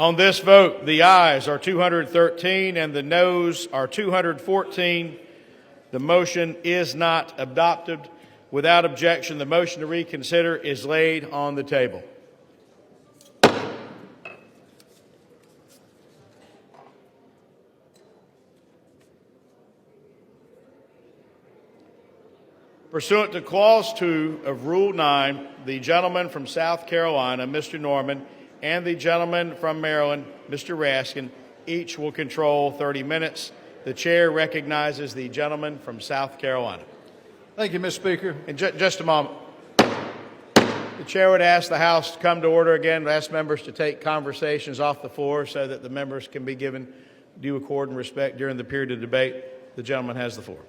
On this vote, the ayes are 213 and the noes are 214. The motion is not adopted. Without objection, the motion to reconsider is laid on the table. Pursuant to Clause 2 of Rule 9, the gentleman from South Carolina, Mr. Norman, and the gentleman from Maryland, Mr. Raskin, each will control 30 minutes. The chair recognizes the gentleman from South Carolina. Thank you, Mr. Speaker. In just a moment. The chair would ask the House to come to order again, ask members to take conversations off the floor so that the members can be given due accord and respect during the period of debate. The gentleman has the floor.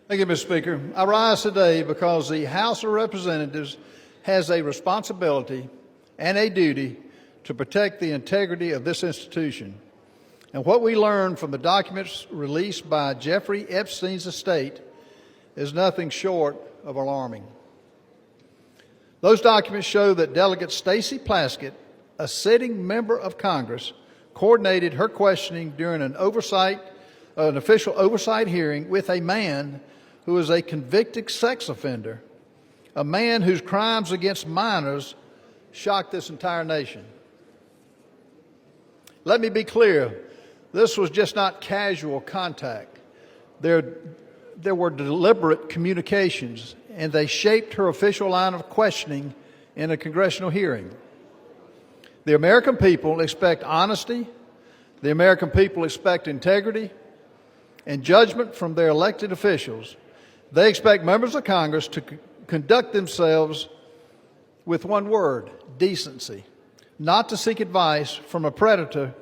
Thank you, Mr. Speaker. I rise today because the House of Representatives has a responsibility and a duty to protect the integrity of this institution. And what we learned from the documents released by Jeffrey Epstein's estate is nothing short of alarming. Those documents show that Delegate Stacey Plaskett, a sitting member of Congress, coordinated her questioning during an official oversight hearing with a man who is a convicted sex offender, a man whose crimes against minors shocked this entire nation. Let me be clear, this was just not casual contact. There were deliberate communications, and they shaped her official line of questioning in a congressional hearing. The American people expect honesty. The American people expect integrity and judgment from their elected officials. They expect members of Congress to conduct themselves with one word: decency, not to seek advice from a predator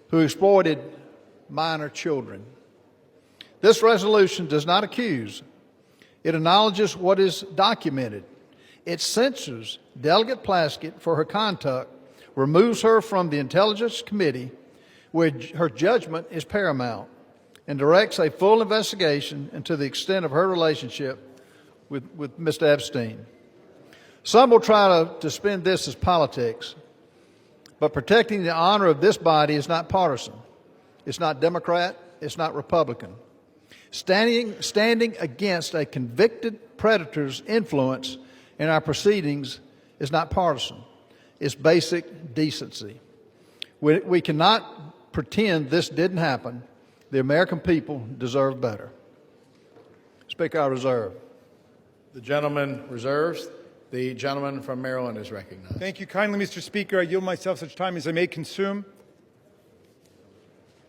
who exploited minor children. This resolution does not accuse. It acknowledges what is documented. It censures Delegate Plaskett for her conduct, removes her from the Intelligence Committee, where her judgment is paramount, and directs a full investigation into the extent of her relationship with Mr. Epstein. Some will try to spin this as politics, but protecting the honor of this body is not partisan. It's not Democrat. It's not Republican. Standing against a convicted predator's influence in our proceedings is not partisan. It's basic decency. We cannot pretend this didn't happen. The American people deserve better. Speaker, I reserve. The gentleman reserves. The gentleman from Maryland is recognized. Thank you kindly, Mr. Speaker. I yield myself such time as I may consume.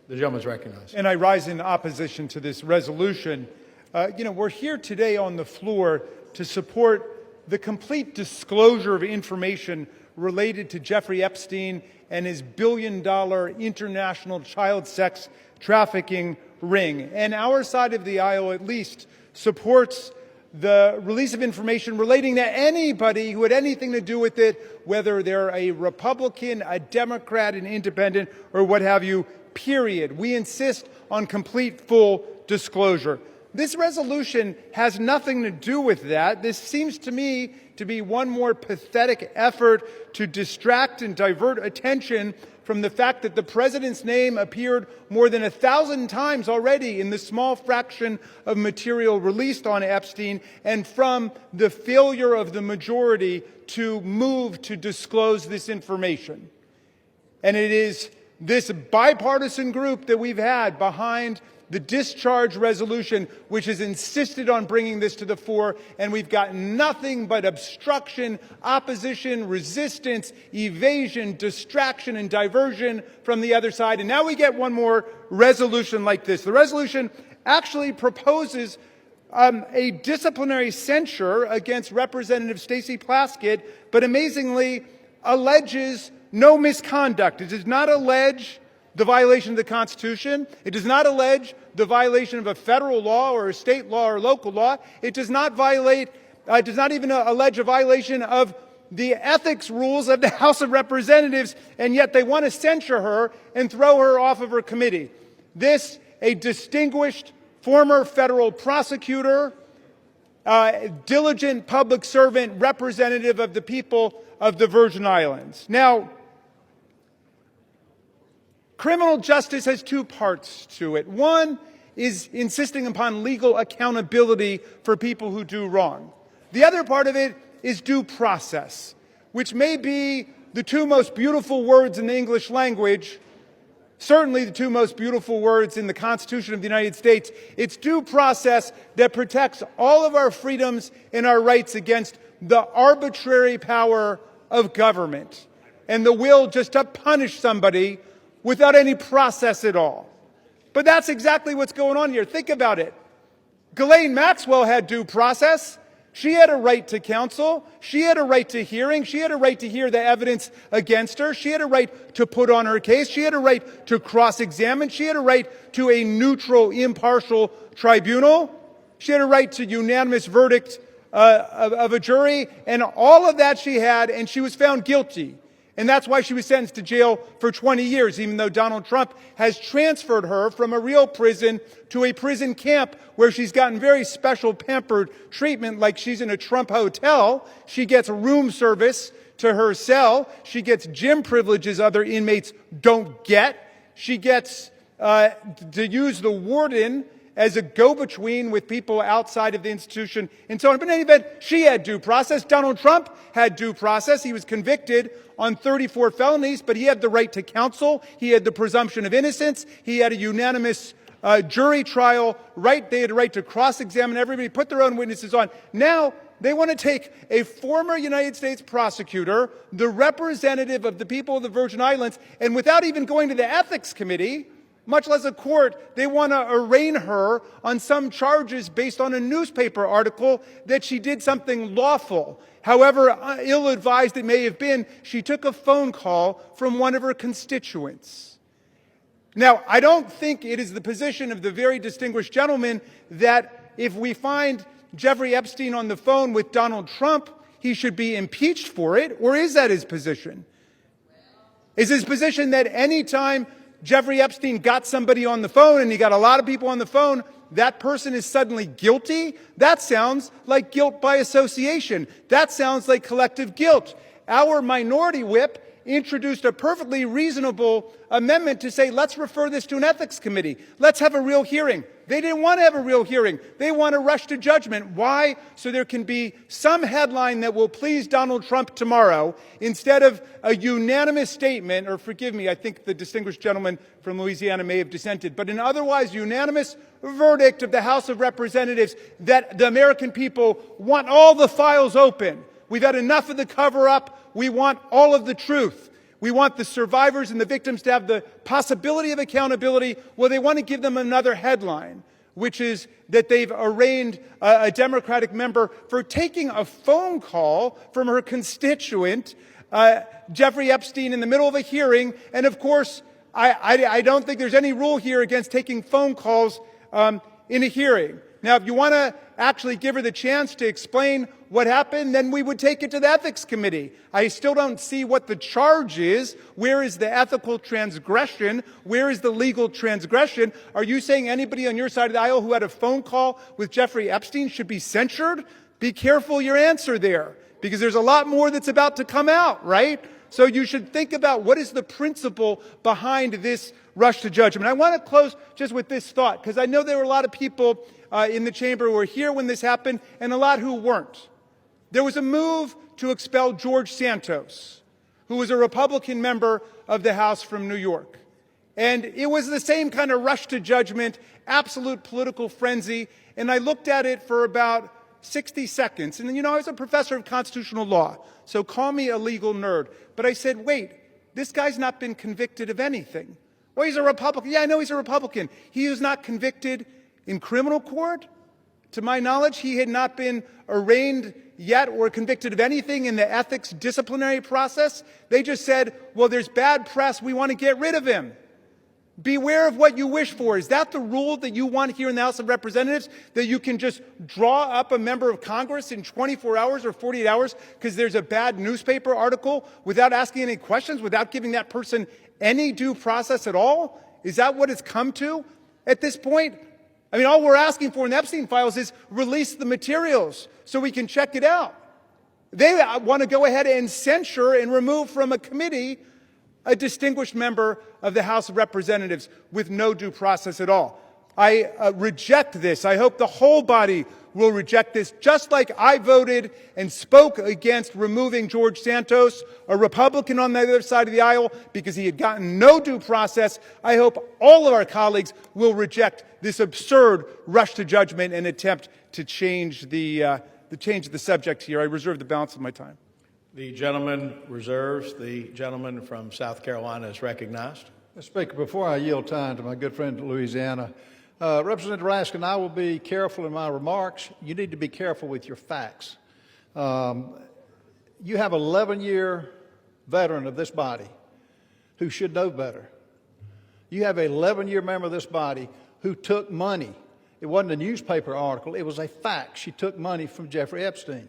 The gentleman is recognized. And I rise in opposition to this resolution. We're here today on the floor to support the complete disclosure of information related to Jeffrey Epstein and his billion-dollar international child sex trafficking ring. And our side of the aisle, at least, supports the release of information relating to anybody who had anything to do with it, whether they're a Republican, a Democrat, an independent, or what have you, period. We insist on complete, full disclosure. This resolution has nothing to do with that. This seems to me to be one more pathetic effort to distract and divert attention from the fact that the president's name appeared more than 1,000 times already in the small fraction of material released on Epstein, and from the failure of the majority to move to disclose this information. And it is this bipartisan group that we've had behind the discharge resolution which has insisted on bringing this to the fore, and we've got nothing but obstruction, opposition, resistance, evasion, distraction, and diversion from the other side. And now we get one more resolution like this. The resolution actually proposes a disciplinary censure against Representative Stacey Plaskett, but amazingly alleges no misconduct. It does not allege the violation of the Constitution. It does not allege the violation of a federal law or a state law or local law. It does not even allege a violation of the ethics rules of the House of Representatives, and yet they want to censure her and throw her off of her committee. This, a distinguished former federal prosecutor, diligent public servant, representative of the people of the Virgin Islands. Now, criminal justice has two parts to it. One is insisting upon legal accountability for people who do wrong. The other part of it is due process, which may be the two most beautiful words in the English language, certainly the two most beautiful words in the Constitution of the United States. It's due process that protects all of our freedoms and our rights against the arbitrary power of government and the will just to punish somebody without any process at all. But that's exactly what's going on here. Think about it. Ghislaine Maxwell had due process. She had a right to counsel. She had a right to hearing. She had a right to hear the evidence against her. She had a right to put on her case. She had a right to cross-examine. She had a right to a neutral, impartial tribunal. She had a right to unanimous verdict of a jury. And all of that she had, and she was found guilty. And that's why she was sentenced to jail for 20 years, even though Donald Trump has transferred her from a real prison to a prison camp where she's gotten very special pampered treatment, like she's in a Trump hotel. She gets room service to her cell. She gets gym privileges other inmates don't get. She gets to use the warden as a go-between with people outside of the institution and so on. But in any event, she had due process. Donald Trump had due process. He was convicted on 34 felonies, but he had the right to counsel. He had the presumption of innocence. He had a unanimous jury trial right. They had a right to cross-examine everybody, put their own witnesses on. Now, they want to take a former United States prosecutor, the representative of the people of the Virgin Islands, and without even going to the ethics committee, much less a court, they want to arraign her on some charges based on a newspaper article that she did something lawful. However ill-advised it may have been, she took a phone call from one of her constituents. Now, I don't think it is the position of the very distinguished gentleman that if we find Jeffrey Epstein on the phone with Donald Trump, he should be impeached for it, or is that his position? Is his position that any time Jeffrey Epstein got somebody on the phone, and he got a lot of people on the phone, that person is suddenly guilty? That sounds like guilt by association. That sounds like collective guilt. Our minority whip introduced a perfectly reasonable amendment to say, let's refer this to an ethics committee. Let's have a real hearing. They didn't want to have a real hearing. They want to rush to judgment. Why? So there can be some headline that will please Donald Trump tomorrow instead of a unanimous statement, or forgive me, I think the distinguished gentleman from Louisiana may have dissented, but an otherwise unanimous verdict of the House of Representatives that the American people want all the files open. We've had enough of the cover-up. We want all of the truth. We want the survivors and the victims to have the possibility of accountability. Well, they want to give them another headline, which is that they've arraigned a Democratic member for taking a phone call from her constituent, Jeffrey Epstein, in the middle of a hearing. And of course, I don't think there's any rule here against taking phone calls in a hearing. Now, if you want to actually give her the chance to explain what happened, then we would take it to the ethics committee. I still don't see what the charge is. Where is the ethical transgression? Where is the legal transgression? Are you saying anybody on your side of the aisle who had a phone call with Jeffrey Epstein should be censured? Be careful your answer there, because there's a lot more that's about to come out, right? So you should think about what is the principle behind this rush to judgment. I want to close just with this thought, because I know there were a lot of people in the chamber who were here when this happened, and a lot who weren't. There was a move to expel George Santos, who was a Republican member of the House from New York. And it was the same kind of rush to judgment, absolute political frenzy. And I looked at it for about 60 seconds. And, I was a professor of constitutional law, so call me a legal nerd. But I said, wait, this guy's not been convicted of anything. Well, he's a Republican. Yeah, I know he's a Republican. He was not convicted in criminal court. To my knowledge, he had not been arraigned yet or convicted of anything in the ethics disciplinary process. They just said, well, there's bad press. We want to get rid of him. Beware of what you wish for. Is that the rule that you want here in the House of Representatives? That you can just draw up a member of Congress in 24 hours or 48 hours because there's a bad newspaper article without asking any questions, without giving that person any due process at all? Is that what it's come to at this point? I mean, all we're asking for in the Epstein files is release the materials so we can check it out. They want to go ahead and censure and remove from a committee a distinguished member of the House of Representatives with no due process at all. I reject this. I hope the whole body will reject this, just like I voted and spoke against removing George Santos, a Republican on the other side of the aisle, because he had gotten no due process. I hope all of our colleagues will reject this absurd rush to judgment and attempt to change the subject here. I reserve the balance of my time. The gentleman reserves. The gentleman from South Carolina is recognized. Mr. Speaker, before I yield time to my good friend in Louisiana, Representative Raskin, I will be careful in my remarks. You need to be careful with your facts. You have an 11-year veteran of this body who should know better. You have an 11-year member of this body who took money. It wasn't a newspaper article. It was a fact. She took money from Jeffrey Epstein.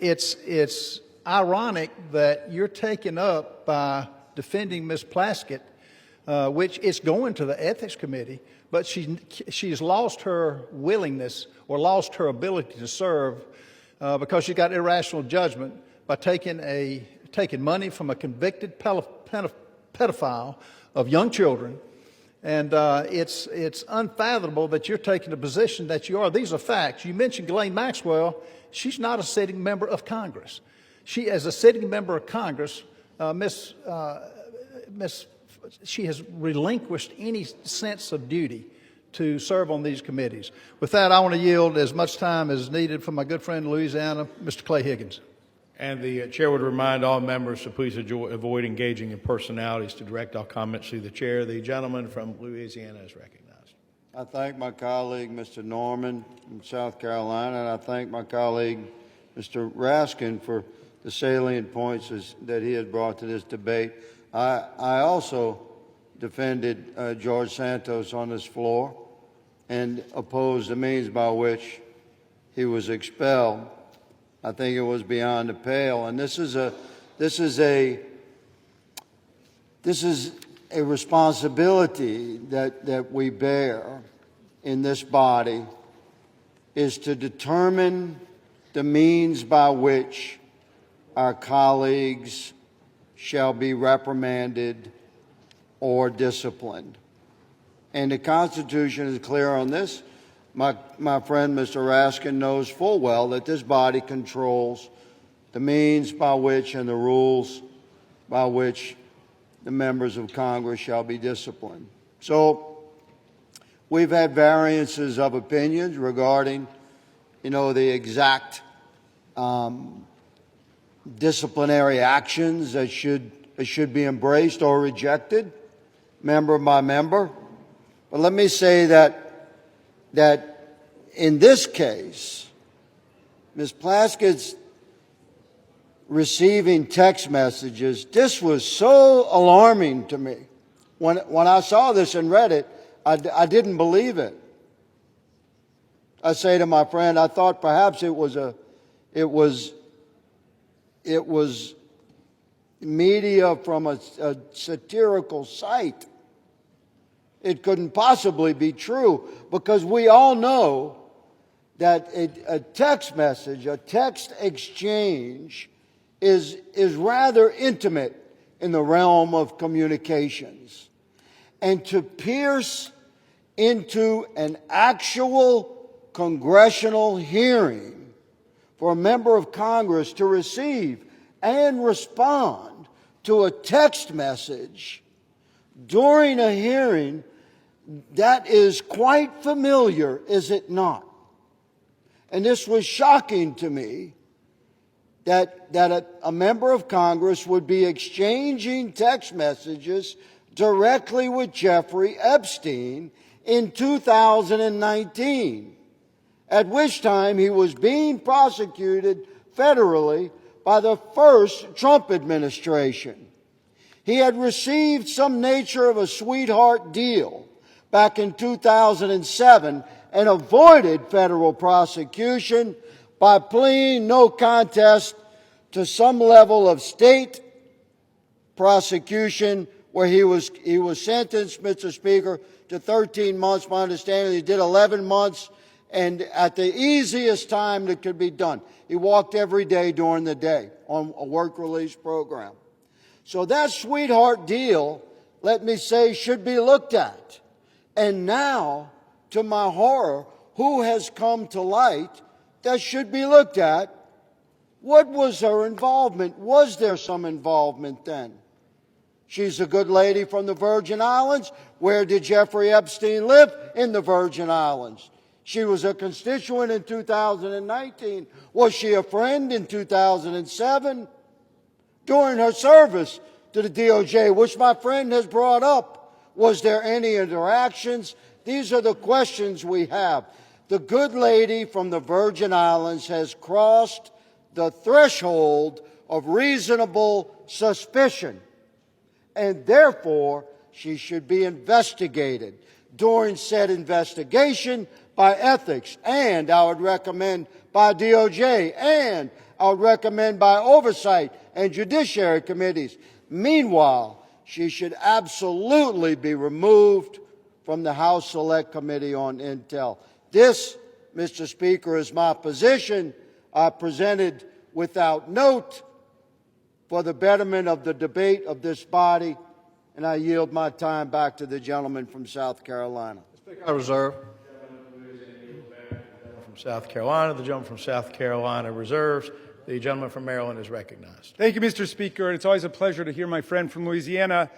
It's ironic that you're taken up by defending Ms. Plaskett, which is going to the Ethics Committee, but she's lost her willingness or lost her ability to serve because she got irrational judgment by taking money from a convicted pedophile of young children. And it's unfathomable that you're taking the position that you are. These are facts. You mentioned Ghislaine Maxwell. She's not a sitting member of Congress. She, as a sitting member of Congress, she has relinquished any sense of duty to serve on these committees. With that, I want to yield as much time as needed for my good friend in Louisiana, Mr. Clay Higgins. And the chair would remind all members to please avoid engaging in personalities to direct all comments to the chair. The gentleman from Louisiana is recognized. I thank my colleague, Mr. Norman from South Carolina, and I thank my colleague, Mr. Raskin, for the salient points that he has brought to this debate. I also defended George Santos on this floor and opposed the means by which he was expelled. I think it was beyond the pale, and this is a responsibility that we bear in this body, is to determine the means by which our colleagues shall be reprimanded or disciplined. And the Constitution is clear on this. My friend Mr. Raskin knows full well that this body controls the means by which and the rules by which the members of Congress shall be disciplined. So we've had variances of opinions regarding, the exact disciplinary actions that should be embraced or rejected, member by member. But let me say that in this case, Ms. Plaskett's receiving text messages, this was so alarming to me. When I saw this and read it, I didn't believe it. I say to my friend, I thought perhaps it was media from a satirical site. It couldn't possibly be true, because we all know that a text message, a text exchange is rather intimate in the realm of communications. And to pierce into an actual congressional hearing for a member of Congress to receive and respond to a text message during a hearing, that is quite familiar, is it not? And this was shocking to me, that a member of Congress would be exchanging text messages directly with Jeffrey Epstein in 2019, at which time he was being prosecuted federally by the first Trump administration. He had received some nature of a sweetheart deal back in 2007 and avoided federal prosecution by pleading no contest to some level of state prosecution, where he was sentenced, Mr. Speaker, to 13 months. My understanding, he did 11 months, and at the easiest time that could be done. He walked every day during the day on a work release program. So that sweetheart deal, let me say, should be looked at. And now, to my horror, who has come to light that should be looked at? What was her involvement? Was there some involvement then? She's a good lady from the Virgin Islands. Where did Jeffrey Epstein live? In the Virgin Islands. She was a constituent in 2019. Was she a friend in 2007? During her service to the DOJ, which my friend has brought up, was there any interactions? These are the questions we have. The good lady from the Virgin Islands has crossed the threshold of reasonable suspicion, and therefore she should be investigated. During said investigation by ethics, and I would recommend by DOJ, and I would recommend by oversight and judiciary committees. Meanwhile, she should absolutely be removed from the House Select Committee on Intel. This, Mr. Speaker, is my position. I presented without note for the betterment of the debate of this body, and I yield my time back to the gentleman from South Carolina. I reserve. From South Carolina, the gentleman from South Carolina reserves. The gentleman from Maryland is recognized. Thank you, Mr. Speaker. It's always a pleasure to hear my friend from Louisiana.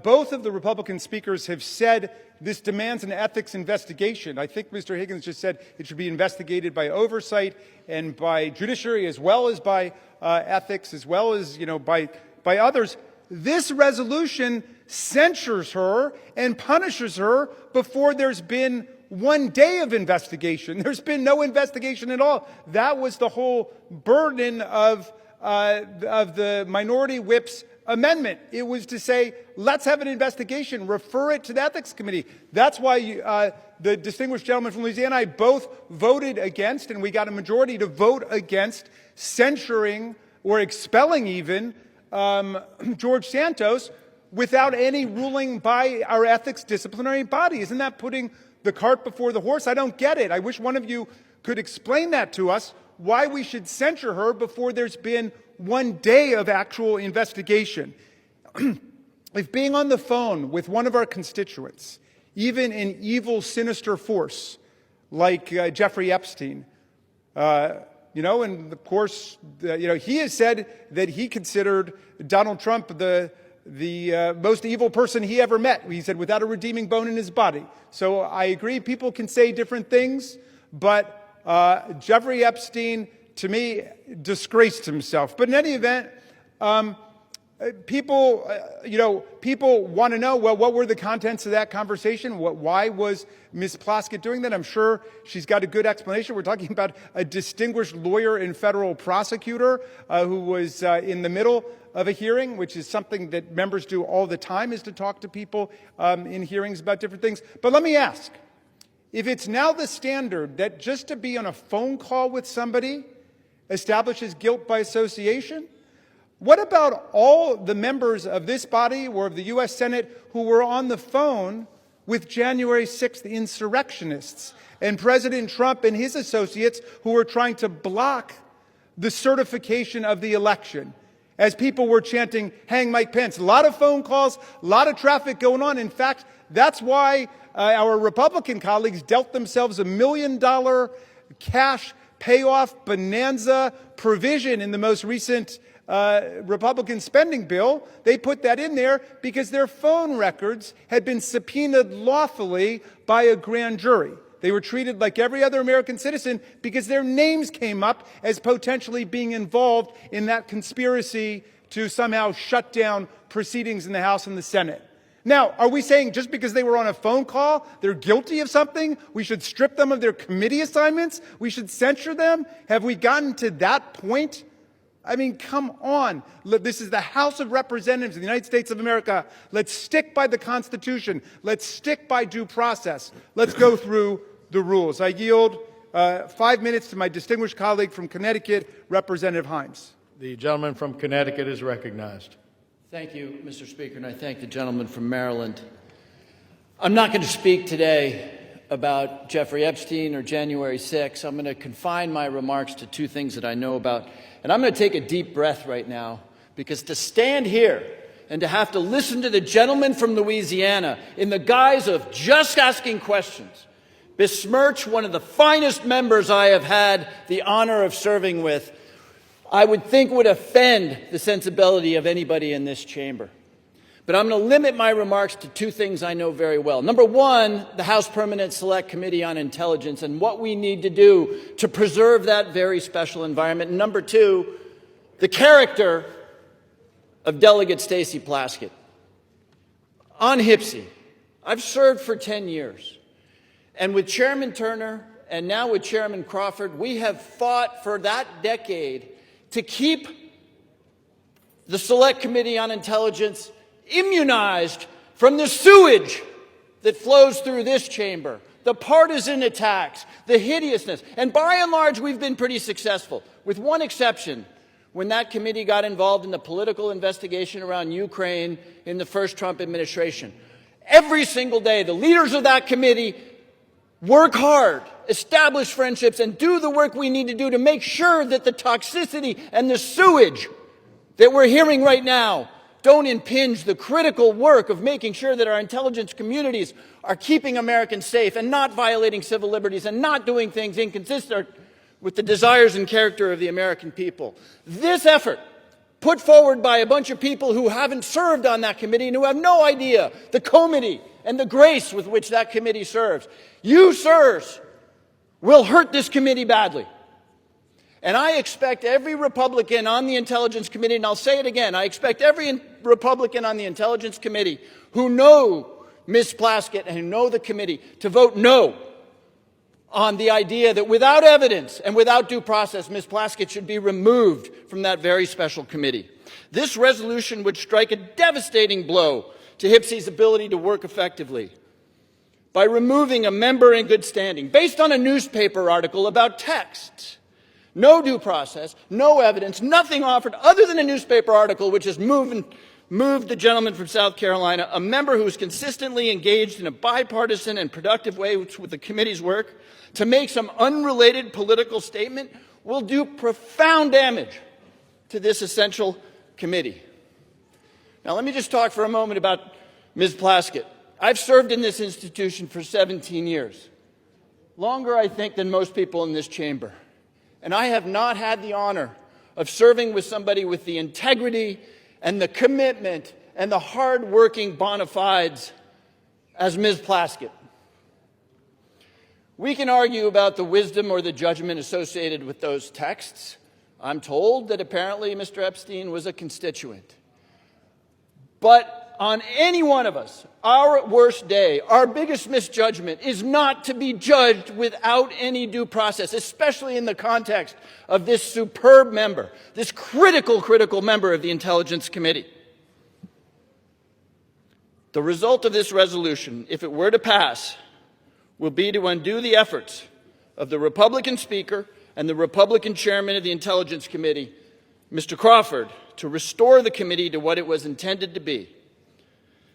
Both of the Republican speakers have said this demands an ethics investigation. I think Mr. Higgins just said it should be investigated by oversight and by judiciary, as well as by ethics, as well as by others. This resolution censures her and punishes her before there's been 1 day of investigation. There's been no investigation at all. That was the whole burden of the minority whip's amendment. It was to say, let's have an investigation, refer it to the Ethics Committee. That's why the distinguished gentleman from Louisiana and I both voted against, and we got a majority to vote against censuring or expelling even George Santos without any ruling by our ethics disciplinary body. Isn't that putting the cart before the horse? I don't get it. I wish one of you could explain that to us, why we should censure her before there's been 1 day of actual investigation. If being on the phone with one of our constituents, even an evil, sinister force like Jeffrey Epstein, and of course, he has said that he considered Donald Trump the most evil person he ever met. He said, without a redeeming bone in his body. So I agree, people can say different things, but Jeffrey Epstein, to me, disgraced himself. But in any event, people want to know, well, what were the contents of that conversation? Why was Ms. Plaskett doing that? I'm sure she's got a good explanation. We're talking about a distinguished lawyer and federal prosecutor who was in the middle of a hearing, which is something that members do all the time, is to talk to people in hearings about different things. But let me ask, if it's now the standard that just to be on a phone call with somebody establishes guilt by association, what about all the members of this body or of the U.S. Senate who were on the phone with January 6th insurrectionists and President Trump and his associates who were trying to block the certification of the election as people were chanting, "Hang Mike Pence"? A lot of phone calls, a lot of traffic going on. In fact, that's why our Republican colleagues dealt themselves $1 million cash payoff bonanza provision in the most recent Republican spending bill. They put that in there because their phone records had been subpoenaed lawfully by a grand jury. They were treated like every other American citizen because their names came up as potentially being involved in that conspiracy to somehow shut down proceedings in the House and the Senate. Now, are we saying just because they were on a phone call, they're guilty of something, we should strip them of their committee assignments? We should censure them? Have we gotten to that point? I mean, come on. This is the House of Representatives of the United States of America. Let's stick by the Constitution. Let's stick by due process. Let's go through the rules. I yield 5 minutes to my distinguished colleague from Connecticut, Representative Himes. The gentleman from Connecticut is recognized. Thank you, Mr. Speaker, and I thank the gentleman from Maryland. I'm not going to speak today about Jeffrey Epstein or January 6th. I'm going to confine my remarks to two things that I know about. And I'm going to take a deep breath right now Because to stand here and to have to listen to the gentleman from Louisiana in the guise of just asking questions besmirch one of the finest members I have had the honor of serving with, I would think would offend the sensibility of anybody in this chamber. But I'm going to limit my remarks to two things I know very well. Number one, the House Permanent Select Committee on Intelligence and what we need to do to preserve that very special environment. And number two, the character of Delegate Stacey Plaskett. On HPSI, I've served for 10 years. And with Chairman Turner and now with Chairman Crawford, we have fought for that decade to keep the Select Committee on Intelligence immunized from the sewage that flows through this chamber, the partisan attacks, the hideousness. And by and large, we've been pretty successful, with one exception, when that committee got involved in the political investigation around Ukraine in the first Trump administration. Every single day, the leaders of that committee work hard, establish friendships, and do the work we need to do to make sure that the toxicity and the sewage that we're hearing right now don't impinge the critical work of making sure that our intelligence communities are keeping Americans safe and not violating civil liberties and not doing things inconsistent with the desires and character of the American people. This effort, put forward by a bunch of people who haven't served on that committee and who have no idea the comity and the grace with which that committee serves. You, sirs, will hurt this committee badly. And I expect every Republican on the Intelligence Committee, and I'll say it again, I expect every Republican on the Intelligence Committee who know Ms. Plaskett and who know the committee to vote no on the idea that without evidence and without due process, Ms. Plaskett should be removed from that very special committee. This resolution would strike a devastating blow to HPSI's ability to work effectively by removing a member in good standing based on a newspaper article about texts. No due process, no evidence, nothing offered other than a newspaper article which has moved the gentleman from South Carolina, a member who is consistently engaged in a bipartisan and productive way with the committee's work, to make some unrelated political statement will do profound damage to this essential committee. Now let me just talk for a moment about Ms. Plaskett. I've served in this institution for 17 years, longer, I think, than most people in this chamber. And I have not had the honor of serving with somebody with the integrity and the commitment and the hard-working bona fides as Ms. Plaskett. We can argue about the wisdom or the judgment associated with those texts. I'm told that apparently Mr. Epstein was a constituent. But on any one of us, our worst day, our biggest misjudgment is not to be judged without any due process, especially in the context of this superb member, this critical member of the Intelligence Committee. The result of this resolution, if it were to pass, will be to undo the efforts of the Republican Speaker and the Republican Chairman of the Intelligence Committee, Mr. Crawford, to restore the committee to what it was intended to be.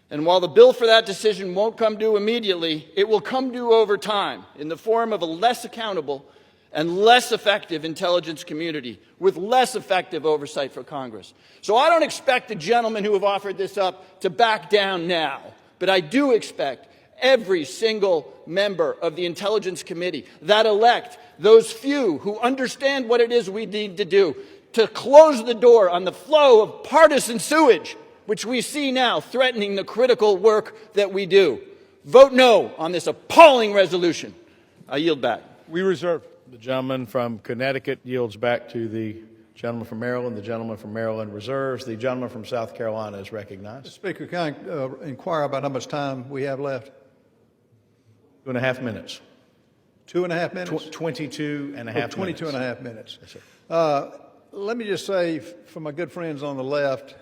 And while the bill for that decision won't come due immediately, it will come due over time in the form of a less accountable and less effective intelligence community with less effective oversight for Congress. So I don't expect the gentlemen who have offered this up to back down now, but I do expect every single member of the Intelligence Committee that elect those few who understand what it is we need to do to close the door on the flow of partisan sewage which we see now threatening the critical work that we do. Vote no on this appalling resolution. I yield back. We reserve. The gentleman from Connecticut yields back to the gentleman from Maryland. The gentleman from Maryland reserves. The gentleman from South Carolina is recognized. Speaker, can I inquire about how much time we have left? 2.5 minutes. 2.5 minutes? 22 and a half 22 minutes. and a half minutes. Yes, sir. Let me just say, for my good friends on the left,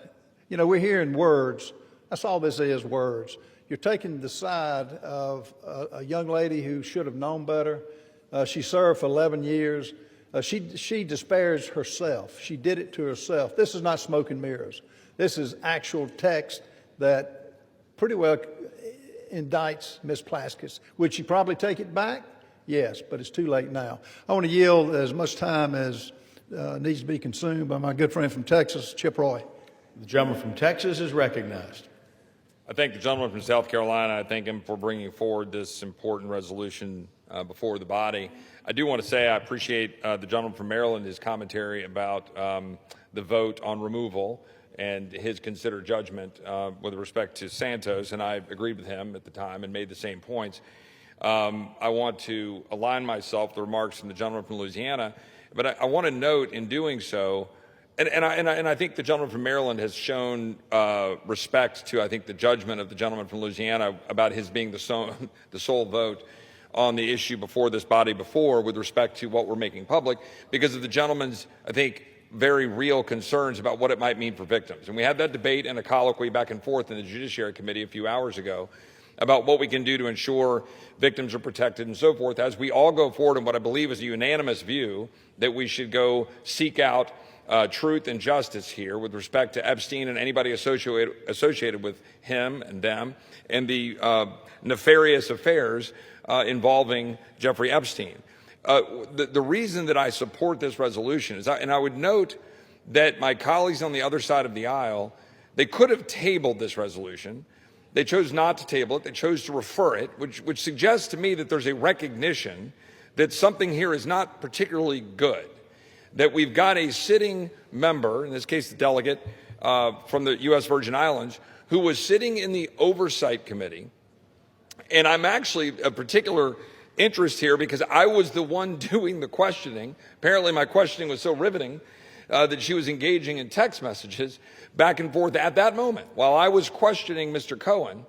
you know, we're hearing words. That's all this is, words. You're taking the side of a young lady who should have known better. She served for 11 years. She disparaged herself. She did it to herself. This is not smoke and mirrors. This is actual text that pretty well indicts Ms. Plaskett. Would she probably take it back? Yes, but it's too late now. I want to yield as much time as needs to be consumed by my good friend from Texas, Chip Roy. The gentleman from Texas is recognized. I thank the gentleman from South Carolina. I thank him for bringing forward this important resolution before the body. I do want to say I appreciate the gentleman from Maryland, his commentary about the vote on removal and his considered judgment with respect to Santos, and I agreed with him at the time and made the same points. I want to align myself with the remarks from the gentleman from Louisiana, but I want to note in doing so, and I think the gentleman from Maryland has shown respect to, I think, the judgment of the gentleman from Louisiana about his being the sole vote on the issue before this body before with respect to what we're making public because of the gentleman's, I think, very real concerns about what it might mean for victims. And we had that debate and a colloquy back and forth in the Judiciary Committee a few hours ago about what we can do to ensure victims are protected and so forth as we all go forward in what I believe is a unanimous view that we should go seek out truth and justice here with respect to Epstein and anybody associated with him and them and the nefarious affairs involving Jeffrey Epstein. The reason that I support this resolution is, and I would note that my colleagues on the other side of the aisle, they could have tabled this resolution. They chose not to table it. They chose to refer it, which suggests to me that there's a recognition that something here is not particularly good, that we've got a sitting member, in this case the delegate from the U.S. Virgin Islands, who was sitting in the Oversight Committee. And I'm actually a particular interest here because I was the one doing the questioning. Apparently my questioning was so riveting that she was engaging in text messages back and forth at that moment. While I was questioning Mr. Cohen,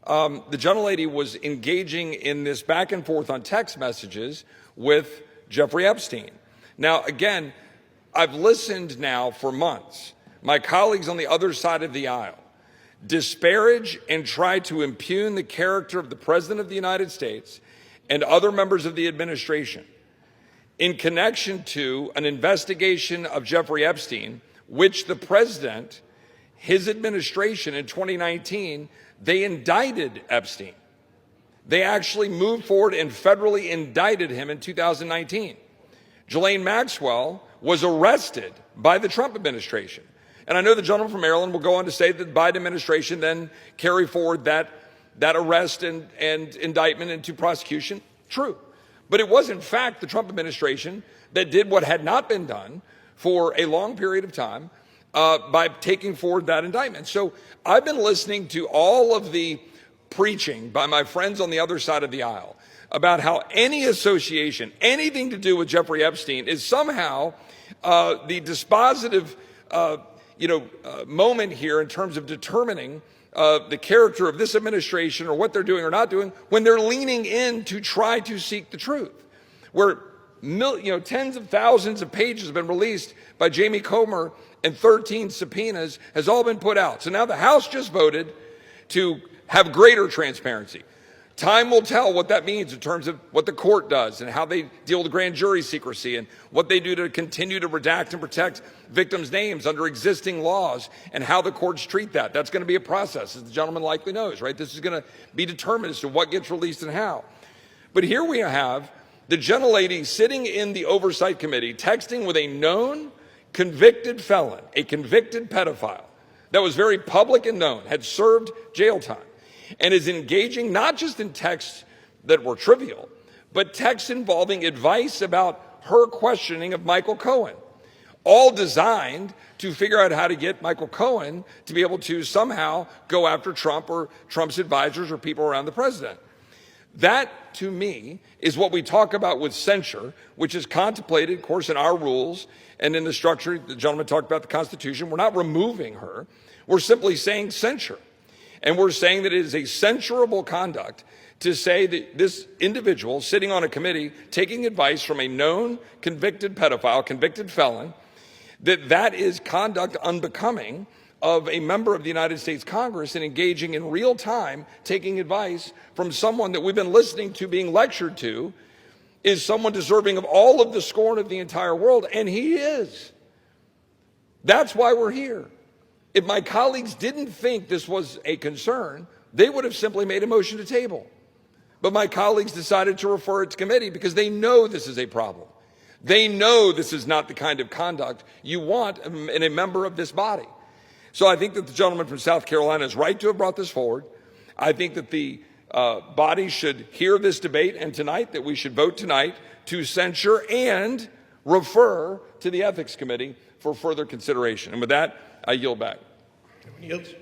the gentlelady was engaging in this back and forth on text messages with Jeffrey Epstein. Now, again, I've listened now for months. My colleagues on the other side of the aisle disparage and try to impugn the character of the President of the United States and other members of the administration in connection to an investigation of Jeffrey Epstein, which the President, his administration in 2019, they indicted Epstein. They actually moved forward and federally indicted him in 2019. Ghislaine Maxwell was arrested by the Trump administration. And I know the gentleman from Maryland will go on to say that the Biden administration then carry forward that arrest and indictment into prosecution. True. But it was, in fact, the Trump administration that did what had not been done for a long period of time by taking forward that indictment. So I've been listening to all of the preaching by my friends on the other side of the aisle about how any association, anything to do with Jeffrey Epstein is somehow the dispositive moment here in terms of determining the character of this administration or what they're doing or not doing when they're leaning in to try to seek the truth. Where tens of thousands of pages have been released by Jamie Comer and 13 subpoenas has all been put out. So now the House just voted to have greater transparency. Time will tell what that means in terms of what the court does and how they deal with grand jury secrecy and what they do to continue to redact and protect victims' names under existing laws and how the courts treat that. That's going to be a process, as the gentleman likely knows, right? This is going to be determined as to what gets released and how. But here we have the gentlelady sitting in the Oversight Committee texting with a known convicted felon, a convicted pedophile that was very public and known, had served jail time, and is engaging not just in texts that were trivial, but texts involving advice about her questioning of Michael Cohen, all designed to figure out how to get Michael Cohen to be able to somehow go after Trump or Trump's advisors or people around the president. That, to me, is what we talk about with censure, which is contemplated, of course, in our rules and in the structure. The gentleman talked about the Constitution. We're not removing her. We're simply saying censure. And we're saying that it is a censurable conduct to say that this individual sitting on a committee taking advice from a known convicted pedophile, convicted felon, that is conduct unbecoming of a member of the United States Congress and engaging in real time, taking advice from someone that we've been listening to being lectured to, is someone deserving of all of the scorn of the entire world, and he is. That's why we're here. If my colleagues didn't think this was a concern, they would have simply made a motion to table. But my colleagues decided to refer it to committee because they know this is a problem. They know this is not the kind of conduct you want in a member of this body. So I think that the gentleman from South Carolina is right to have brought this forward. I think that the body should hear this debate, and tonight that we should vote tonight to censure and refer to the Ethics Committee for further consideration. And with that, I yield back. Gentleman yields.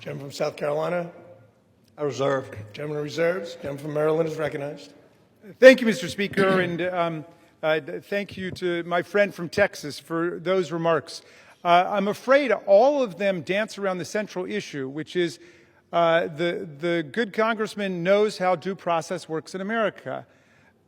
Gentleman from South Carolina. I reserve. Gentleman reserves. Gentleman from Maryland is recognized. Thank you, Mr. Speaker, and thank you to my friend from Texas for those remarks. I'm afraid all of them dance around the central issue, which is the good congressman knows how due process works in America.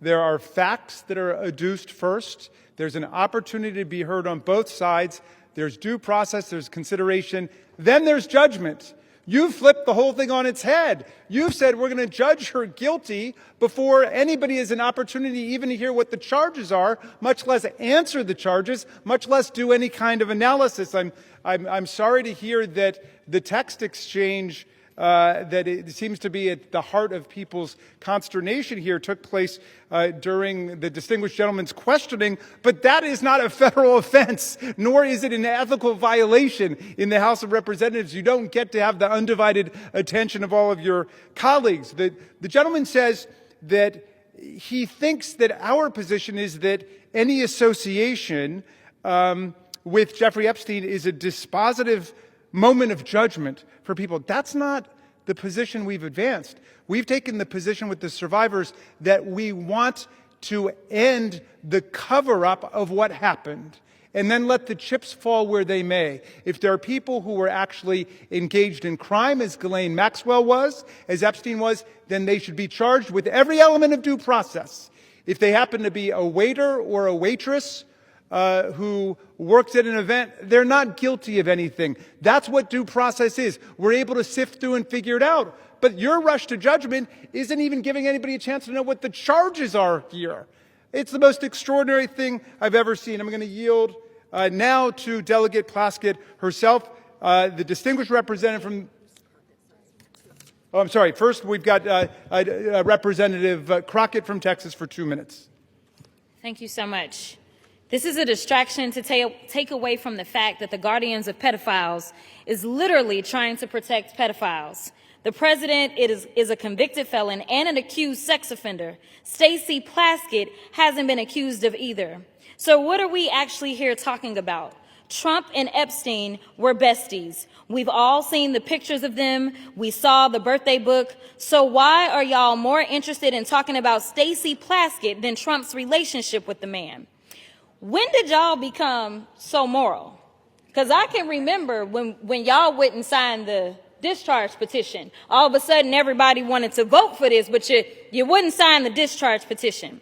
There are facts that are adduced first. There's an opportunity to be heard on both sides. There's due process, there's consideration, then there's judgment. You've flipped the whole thing on its head. You've said we're going to judge her guilty before anybody has an opportunity even to hear what the charges are, much less answer the charges, much less do any kind of analysis. I'm sorry to hear that the text exchange that it seems to be at the heart of people's consternation here took place during the distinguished gentleman's questioning, but that is not a federal offense, nor is it an ethical violation in the House of Representatives. You don't get to have the undivided attention of all of your colleagues. The gentleman says that he thinks that our position is that any association with Jeffrey Epstein is a dispositive moment of judgment for people. That's not the position we've advanced. We've taken the position with the survivors that we want to end the cover-up of what happened and then let the chips fall where they may. If there are people who were actually engaged in crime, as Ghislaine Maxwell was, as Epstein was, then they should be charged with every element of due process. If they happen to be a waiter or a waitress who works at an event, they're not guilty of anything. That's what due process is. We're able to sift through and figure it out. But your rush to judgment isn't even giving anybody a chance to know what the charges are here. It's the most extraordinary thing I've ever seen. I'm going to yield now to Delegate Plaskett herself, the distinguished representative from... Oh, I'm sorry. First, we've got Representative Crockett from Texas for 2 minutes. Thank you so much. This is a distraction to take away from the fact that the guardians of pedophiles is literally trying to protect pedophiles. The president is a convicted felon and an accused sex offender. Stacey Plaskett hasn't been accused of either. So what are we actually here talking about? Trump and Epstein were besties. We've all seen the pictures of them. We saw the birthday book. So why are y'all more interested in talking about Stacey Plaskett than Trump's relationship with the man? When did y'all become so moral? Because I can remember when y'all wouldn't sign the discharge petition. All of a sudden, everybody wanted to vote for this, but you wouldn't sign the discharge petition.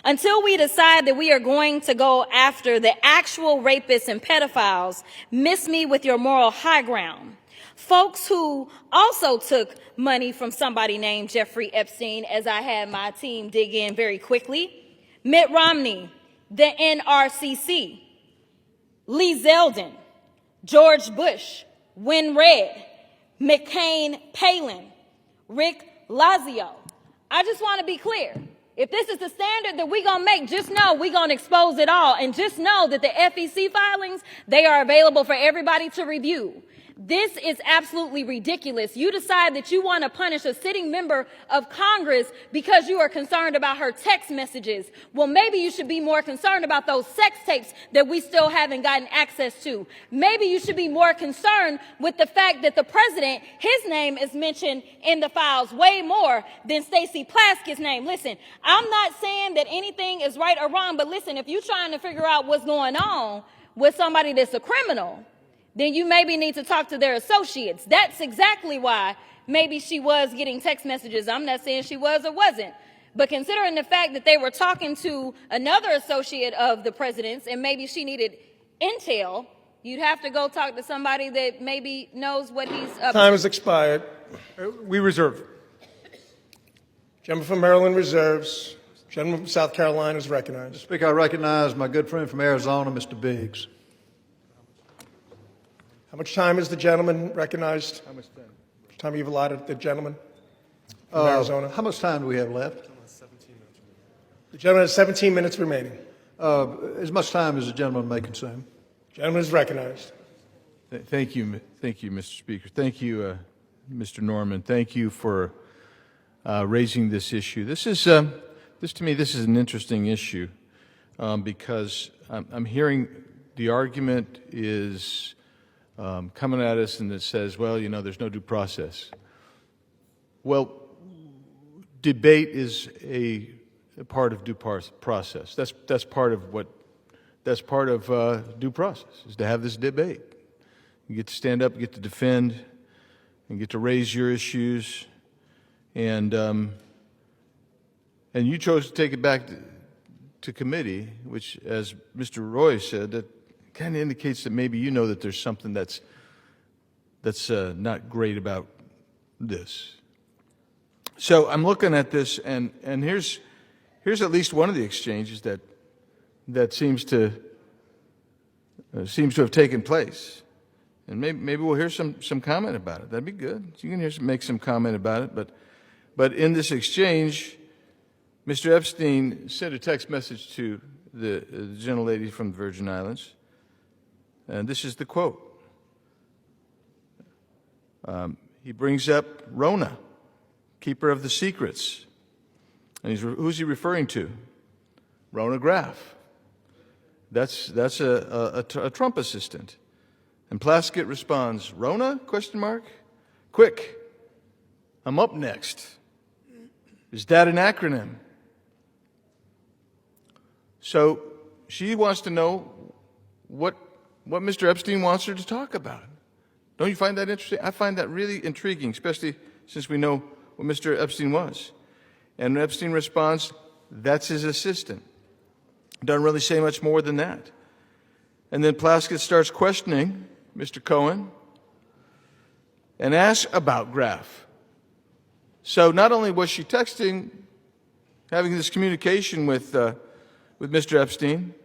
Until we decide that we are going to go after the actual rapists and pedophiles, miss me with your moral high ground. Folks who also took money from somebody named Jeffrey Epstein, as I had my team dig in very quickly. Mitt Romney, the NRCC, Lee Zeldin, George Bush, Win Red, McCain Palin, Rick Lazio. I just want to be clear. If this is the standard that we're going to make, just know we're going to expose it all. And just know that the FEC filings, they are available for everybody to review. This is absolutely ridiculous. You decide that you want to punish a sitting member of Congress because you are concerned about her text messages. Well, maybe you should be more concerned about those sex tapes that we still haven't gotten access to. Maybe you should be more concerned with the fact that the president, his name is mentioned in the files way more than Stacey Plaskett's name. Listen, I'm not saying that anything is right or wrong, but listen, if you're trying to figure out what's going on with somebody that's a criminal, then you maybe need to talk to their associates. That's exactly why maybe she was getting text messages. I'm not saying she was or wasn't. But considering the fact that they were talking to another associate of the president's and maybe she needed intel, you'd have to go talk to somebody that maybe knows what he's up to. Time has expired. We reserve. Gentleman from Maryland reserves. Gentleman from South Carolina is recognized. Speaker, I recognize my good friend from Arizona, Mr. Biggs. How much time is the gentleman recognized? How much time you've allotted the gentleman from Arizona? How much time do we have left? The gentleman has 17 minutes remaining. As much time as the gentleman may consume. Gentleman is recognized. Thank you, Mr. Speaker. Thank you, Mr. Norman. Thank you for raising this issue. This to me, this is an interesting issue because I'm hearing the argument is coming at us and it says, well, you know, there's no due process. Well, debate is a part of due process. That's part of due process, is to have this debate. You get to stand up, you get to defend, and get to raise your issues, and you chose to take it back to committee, which, as Mr. Roy said, that kind of indicates that maybe you know that there's something that's not great about this. So I'm looking at this, and here's at least one of the exchanges that seems to have taken place, and maybe we'll hear some comment about it. That'd be good. You can make some comment about it, but in this exchange, Mr. Epstein sent a text message to the gentlelady from the Virgin Islands, and this is the quote. He brings up Rona, keeper of the secrets. And who's he referring to? Rona Graff. That's a Trump assistant. And Plaskett responds, Rona, ? Quick, I'm up next. Is that an acronym? So she wants to know what Mr. Epstein wants her to talk about. Don't you find that interesting? I find that really intriguing, especially since we know what Mr. Epstein was. And Epstein responds, that's his assistant. Doesn't really say much more than that. And then Plaskett starts questioning Mr. Cohen and asks about Graff. So not only was she texting, having this communication with Mr. Epstein,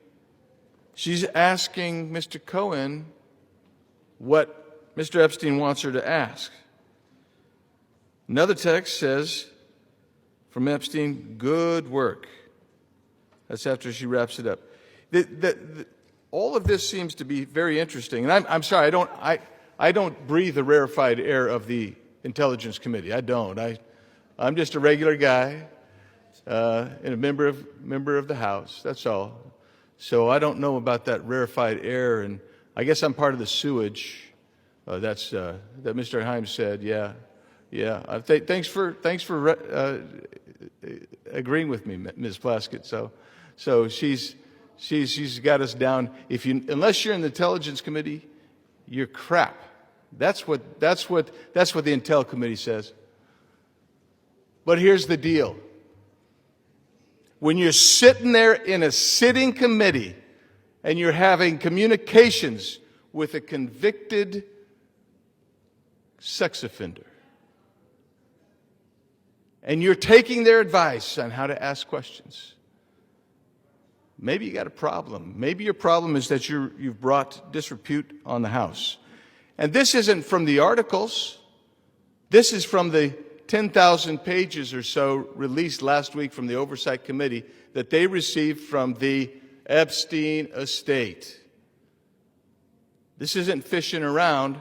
she's asking Mr. Cohen what Mr. Epstein wants her to ask. Another text says, from Epstein, good work. That's after she wraps it up. All of this seems to be very interesting. And I'm sorry, I don't breathe the rarefied air of the Intelligence Committee. I don't. I'm just a regular guy and a member of the House. That's all. So I don't know about that rarefied air, and I guess I'm part of the sewage. That Mr. Himes said. Yeah. Thanks for agreeing with me, Ms. Plaskett. So she's got us down. Unless you're in the Intelligence Committee, you're crap. That's what the Intel Committee says. But here's the deal. When you're sitting there in a sitting committee and you're having communications with a convicted sex offender, and you're taking their advice on how to ask questions, maybe you got a problem. Maybe your problem is that you've brought disrepute on the House. And this isn't from the articles. This is from the 10,000 pages or so released last week from the Oversight Committee that they received from the Epstein estate. This isn't fishing around.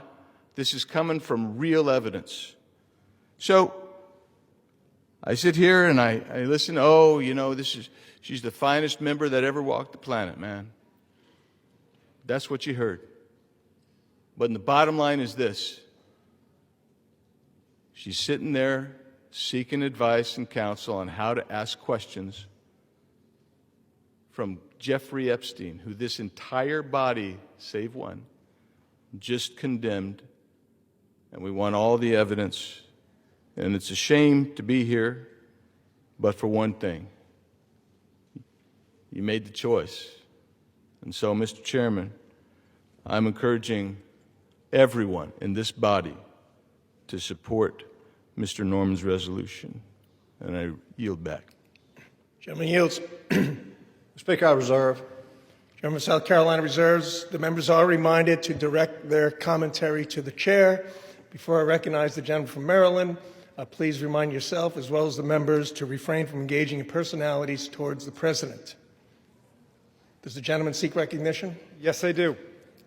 This is coming from real evidence. So I sit here and I listen. Oh, you know, she's the finest member that ever walked the planet, man. That's what you heard. But the bottom line is this. She's sitting there seeking advice and counsel on how to ask questions from Jeffrey Epstein, who this entire body, save one, just condemned. And we want all the evidence. And it's a shame to be here, but for one thing, you made the choice. And so, Mr. Chairman, I'm encouraging everyone in this body to support Mr. Norman's resolution. And I yield back. Gentleman yields. Speaker, I reserve. Gentleman of South Carolina reserves. The members are reminded to direct their commentary to the chair. Before I recognize the gentleman from Maryland, please remind yourself, as well as the members, to refrain from engaging in personalities towards the president. Does the gentleman seek recognition? Yes, I do.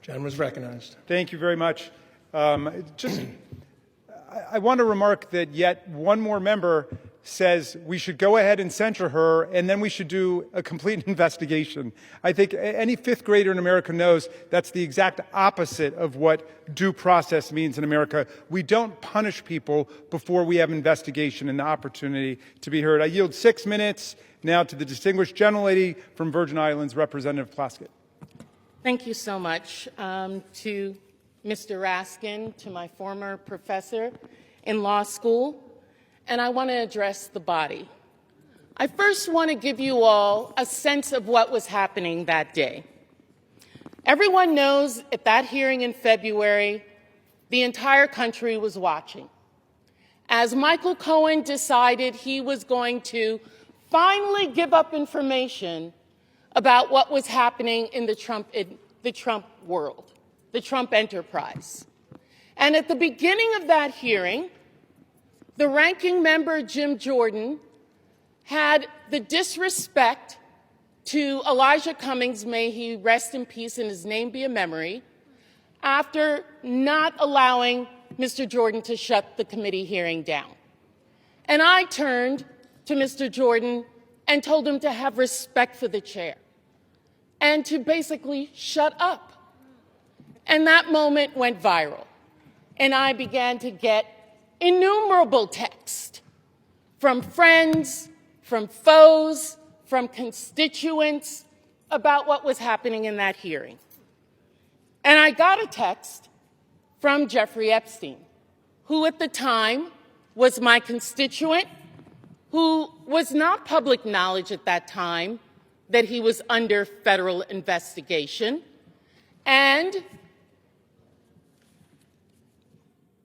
Gentleman is recognized. Thank you very much. I want to remark that yet one more member says we should go ahead and censure her, and then we should do a complete investigation. I think any fifth grader in America knows that's the exact opposite of what due process means in America. We don't punish people before we have investigation and the opportunity to be heard. I yield 6 minutes now to the distinguished gentlelady from Virgin Islands, Representative Plaskett. Thank you so much to Mr. Raskin, to my former professor in law school, and I want to address the body. I first want to give you all a sense of what was happening that day. Everyone knows at that hearing in February, the entire country was watching. As Michael Cohen decided he was going to finally give up information about what was happening in the Trump world, the Trump enterprise. And at the beginning of that hearing, the ranking member, Jim Jordan, had the disrespect to Elijah Cummings, may he rest in peace and his name be a memory, after not allowing Mr. Jordan to shut the committee hearing down. And I turned to Mr. Jordan and told him to have respect for the chair and to basically shut up. And that moment went viral. And I began to get innumerable texts from friends, from foes, from constituents about what was happening in that hearing. And I got a text from Jeffrey Epstein, who at the time was my constituent, who was not public knowledge at that time that he was under federal investigation, and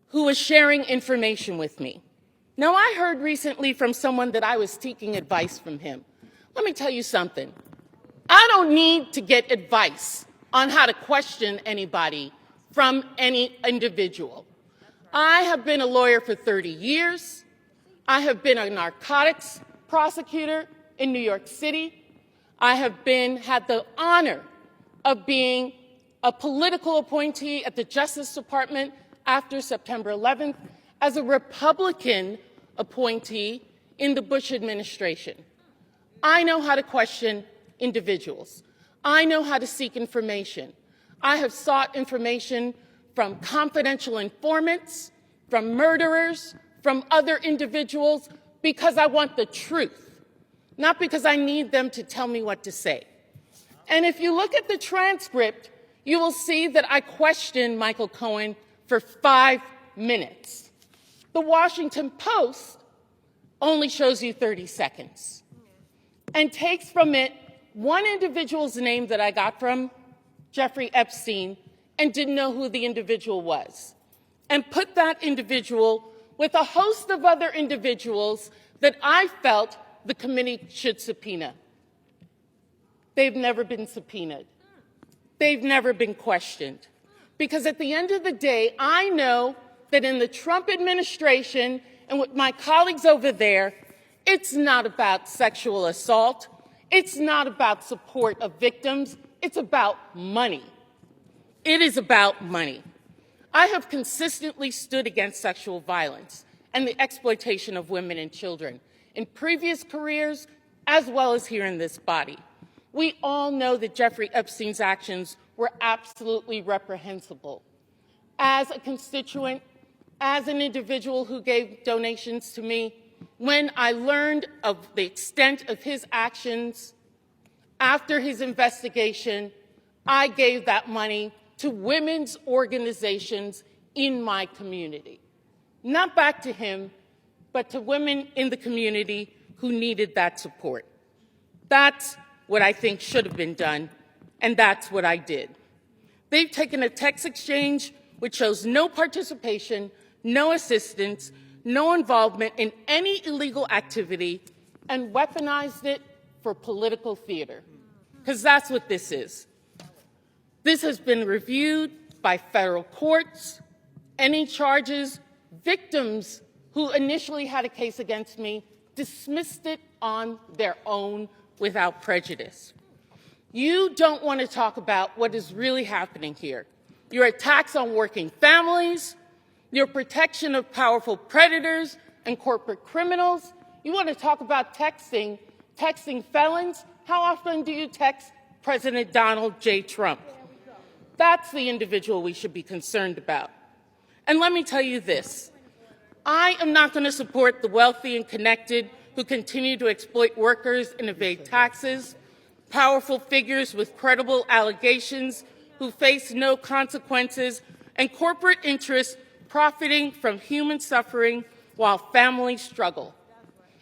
who was sharing information with me. Now, I heard recently from someone that I was seeking advice from him. Let me tell you something. I don't need to get advice on how to question anybody from any individual. I have been a lawyer for 30 years. I have been a narcotics prosecutor in New York City. I have had the honor of being a political appointee at the Justice Department after September 11th as a Republican appointee in the Bush administration. I know how to question individuals. I know how to seek information. I have sought information from confidential informants, from murderers, from other individuals, because I want the truth, not because I need them to tell me what to say. And if you look at the transcript, you will see that I questioned Michael Cohen for 5 minutes. The Washington Post only shows you 30 seconds and takes from it one individual's name that I got from Jeffrey Epstein and didn't know who the individual was, and put that individual with a host of other individuals that I felt the committee should subpoena. They've never been subpoenaed. They've never been questioned. Because at the end of the day, I know that in the Trump administration and with my colleagues over there, it's not about sexual assault. It's not about support of victims. It's about money. It is about money. I have consistently stood against sexual violence and the exploitation of women and children in previous careers as well as here in this body. We all know that Jeffrey Epstein's actions were absolutely reprehensible. As a constituent, as an individual who gave donations to me, when I learned of the extent of his actions after his investigation, I gave that money to women's organizations in my community. Not back to him, but to women in the community who needed that support. That's what I think should have been done, and that's what I did. They've taken a text exchange which shows no participation, no assistance, no involvement in any illegal activity, and weaponized it for political theater, because that's what this is. This has been reviewed by federal courts. Any charges, victims who initially had a case against me dismissed it on their own without prejudice. You don't want to talk about what is really happening here. Your attacks on working families, your protection of powerful predators and corporate criminals. You want to talk about texting felons? How often do you text President Donald J. Trump? That's the individual we should be concerned about. And let me tell you this. I am not going to support the wealthy and connected who continue to exploit workers and evade taxes, powerful figures with credible allegations who face no consequences, and corporate interests profiting from human suffering while families struggle.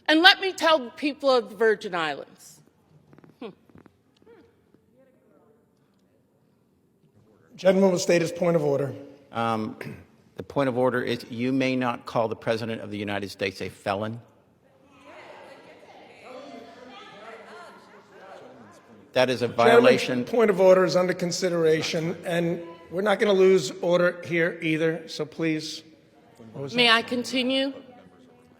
And let me tell the people of the Virgin Islands. Gentleman will state his point of order. The point of order is you may not call the President of the United States a felon. That is a violation. Gentleman's point of order is under consideration, and we're not going to lose order here either, so please. May I continue?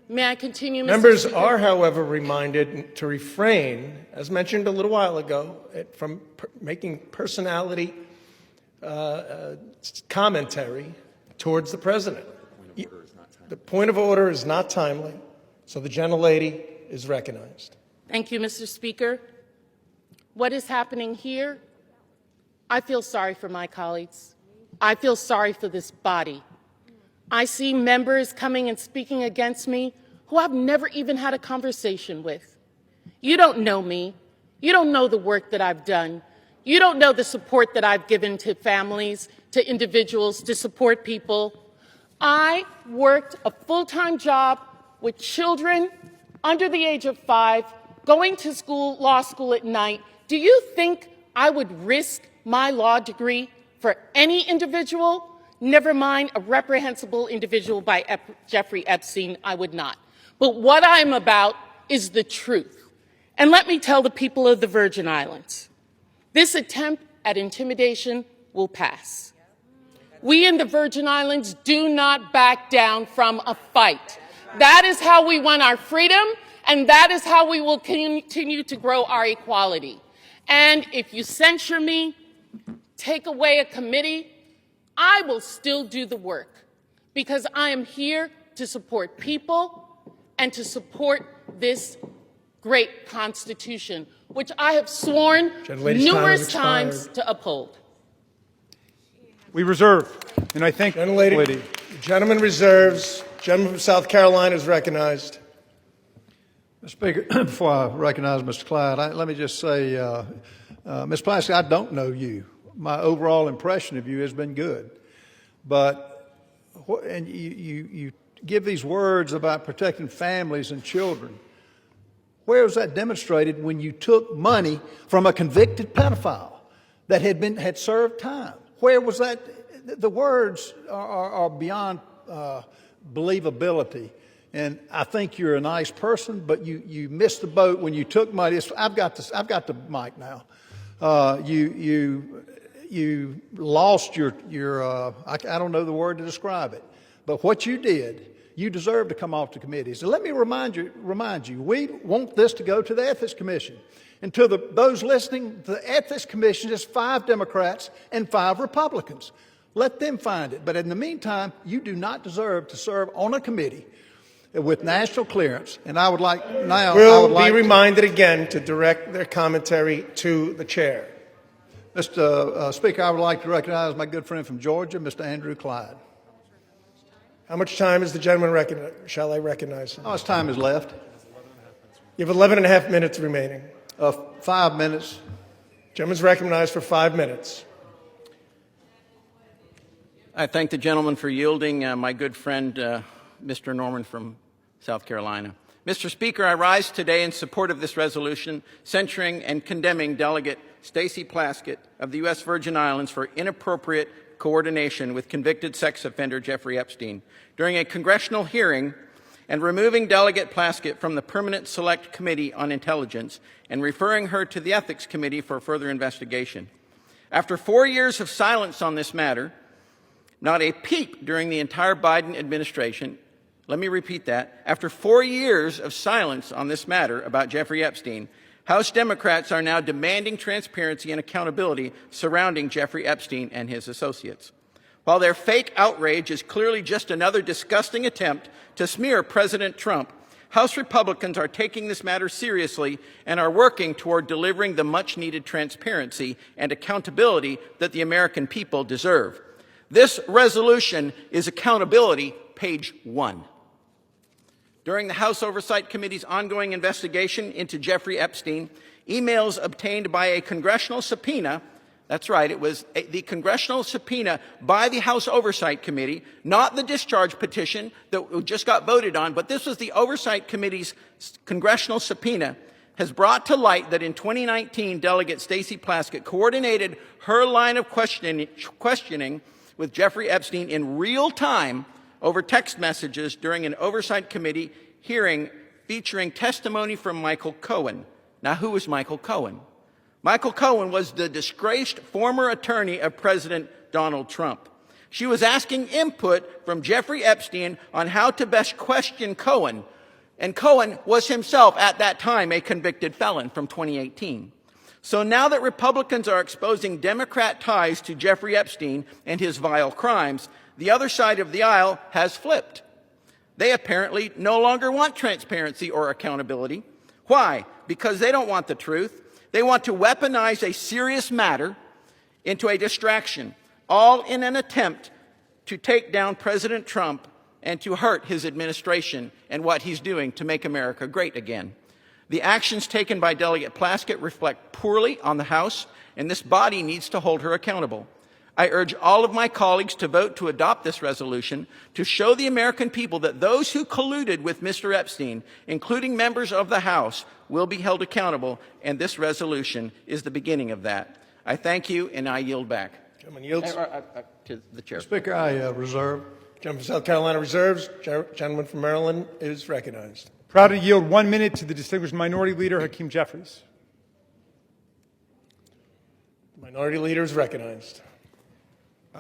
May I continue, Mr. Members Speaker? are, however, reminded to refrain, as mentioned a little while ago, from making personality commentary towards the President. The point of order is not timely, so the gentlelady is recognized. Thank you, Mr. Speaker. What is happening here? I feel sorry for my colleagues. I feel sorry for this body. I see members coming and speaking against me who I've never even had a conversation with. You don't know me. You don't know the work that I've done. You don't know the support that I've given to families, to individuals, to support people. I worked a full-time job with children under the age of 5, going to school, law school at night. Do you think I would risk my law degree for any individual? Never mind a reprehensible individual by Jeffrey Epstein, I would not. But what I'm about is the truth. And let me tell the people of the Virgin Islands, this attempt at intimidation will pass. We in the Virgin Islands do not back down from a fight. That is how we won our freedom, and that is how we will continue to grow our equality. And if you censure me, take away a committee, I will still do the work because I am here to support people and to support this great Constitution, which I have sworn numerous times to uphold. We reserve, and I thank the lady. The gentleman reserves. Gentleman from South Carolina is recognized. Mr. Speaker, before I recognize Mr. Clyde, let me just say, Ms. Plaskett, I don't know you. My overall impression of you has been good. But, and you give these words about protecting families and children. Where was that demonstrated when you took money from a convicted pedophile that had served time? Where was that? The words are beyond believability. And I think you're a nice person, but you missed the boat when you took money. I've got the mic now. You lost your I don't know the word to describe it, but what you did, you deserve to come off the committees. And let me remind you, we want this to go to the Ethics Commission. And to those listening, the Ethics Commission is 5 Democrats and 5 Republicans. Let them find it. But in the meantime, you do not deserve to serve on a committee with national clearance. And I would like now. Will be reminded again to direct their commentary to the chair. Mr. Speaker, I would like to recognize my good friend from Georgia, Mr. Andrew Clyde. How much time is the gentleman shall I recognize him? How much time is left? You have 11 and a half minutes remaining. 5 minutes. Gentleman's recognized for 5 minutes. I thank the gentleman for yielding. My good friend, Mr. Norman from South Carolina. Mr. Speaker, I rise today in support of this resolution censuring and condemning Delegate Stacey Plaskett of the U.S. Virgin Islands for inappropriate coordination with convicted sex offender Jeffrey Epstein during a congressional hearing and removing Delegate Plaskett from the Permanent Select Committee on Intelligence and referring her to the Ethics Committee for further investigation. After 4 years of silence on this matter, not a peep during the entire Biden administration, let me repeat that, after 4 years of silence on this matter about Jeffrey Epstein, House Democrats are now demanding transparency and accountability surrounding Jeffrey Epstein and his associates. While their fake outrage is clearly just another disgusting attempt to smear President Trump, House Republicans are taking this matter seriously and are working toward delivering the much-needed transparency and accountability that the American people deserve. This resolution is accountability, page 1. During the House Oversight Committee's ongoing investigation into Jeffrey Epstein, emails obtained by a congressional subpoena, that's right, it was the congressional subpoena by the House Oversight Committee, not the discharge petition that just got voted on, but this was the Oversight Committee's congressional subpoena, has brought to light that in 2019, Delegate Stacey Plaskett coordinated her line of questioning with Jeffrey Epstein in real time over text messages during an Oversight Committee hearing featuring testimony from Michael Cohen. Now, who is Michael Cohen? Michael Cohen was the disgraced former attorney of President Donald Trump. She was asking input from Jeffrey Epstein on how to best question Cohen, and Cohen was himself at that time a convicted felon from 2018. So now that Republicans are exposing Democrat ties to Jeffrey Epstein and his vile crimes, the other side of the aisle has flipped. They apparently no longer want transparency or accountability. Why? Because they don't want the truth. They want to weaponize a serious matter into a distraction, all in an attempt to take down President Trump and to hurt his administration and what he's doing to make America great again. The actions taken by Delegate Plaskett reflect poorly on the House, and this body needs to hold her accountable. I urge all of my colleagues to vote to adopt this resolution to show the American people that those who colluded with Mr. Epstein, including members of the House, will be held accountable, and this resolution is the beginning of that. I thank you, and I yield back. Gentleman yields. To the chair. Speaker, I reserve. Gentleman from South Carolina reserves. Gentleman from Maryland is recognized. Proud to yield 1 minute to the distinguished Minority Leader, Hakeem Jeffries. Minority Leader is recognized.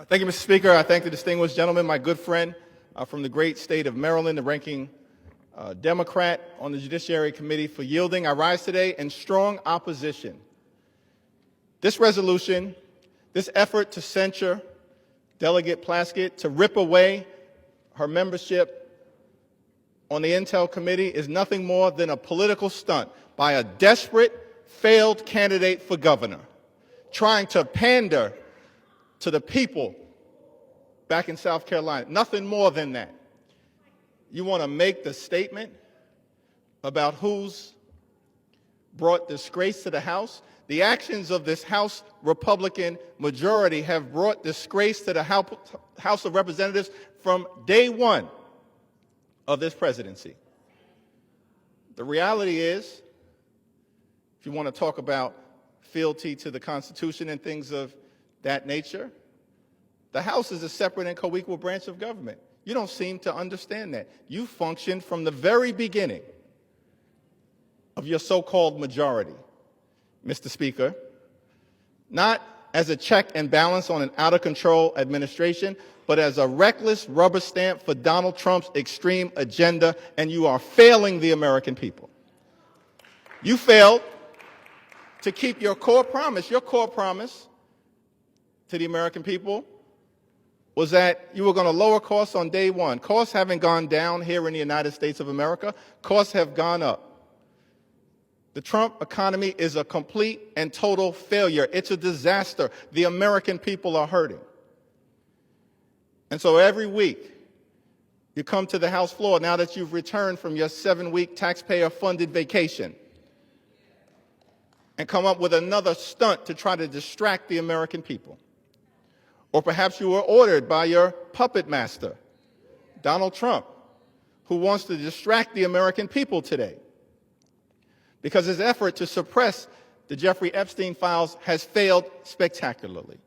Thank you, Mr. Speaker. I thank the distinguished gentleman, my good friend from the great state of Maryland, the ranking Democrat on the Judiciary Committee, for yielding. I rise today in strong opposition. This resolution, this effort to censure Delegate Plaskett, to rip away her membership on the Intel Committee, is nothing more than a political stunt by a desperate, failed candidate for governor, trying to pander to the people back in South Carolina. Nothing more than that. You want to make the statement about who's brought disgrace to the House? The actions of this House Republican majority have brought disgrace to the House of Representatives from day one of this presidency. The reality is, if you want to talk about fealty to the Constitution and things of that nature, the House is a separate and co-equal branch of government. You don't seem to understand that. You functioned from the very beginning of your so-called majority, Mr. Speaker, not as a check and balance on an out-of-control administration, but as a reckless rubber stamp for Donald Trump's extreme agenda, and you are failing the American people. You failed to keep your core promise. Your core promise to the American people was that you were going to lower costs on day one. Costs haven't gone down here in the United States of America. Costs have gone up. The Trump economy is a complete and total failure. It's a disaster. The American people are hurting. And so every week, you come to the House floor now that you've returned from your 7-week taxpayer-funded vacation and come up with another stunt to try to distract the American people. Or perhaps you were ordered by your puppet master, Donald Trump, who wants to distract the American people today, because his effort to suppress the Jeffrey Epstein files has failed spectacularly.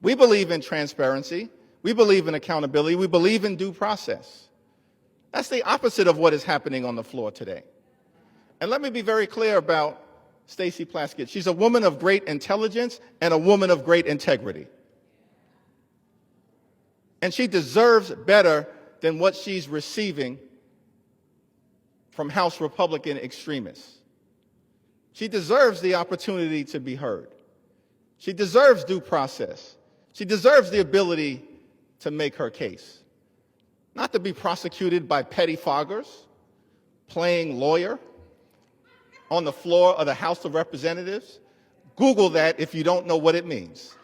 We believe in transparency. We believe in accountability. We believe in due process. That's the opposite of what is happening on the floor today. And let me be very clear about Stacey Plaskett. She's a woman of great intelligence and a woman of great integrity. And she deserves better than what she's receiving from House Republican extremists. She deserves the opportunity to be heard. She deserves due process. She deserves the ability to make her case. Not to be prosecuted by pettifoggers, playing lawyer on the floor of the House of Representatives. Google that if you don't know what it means.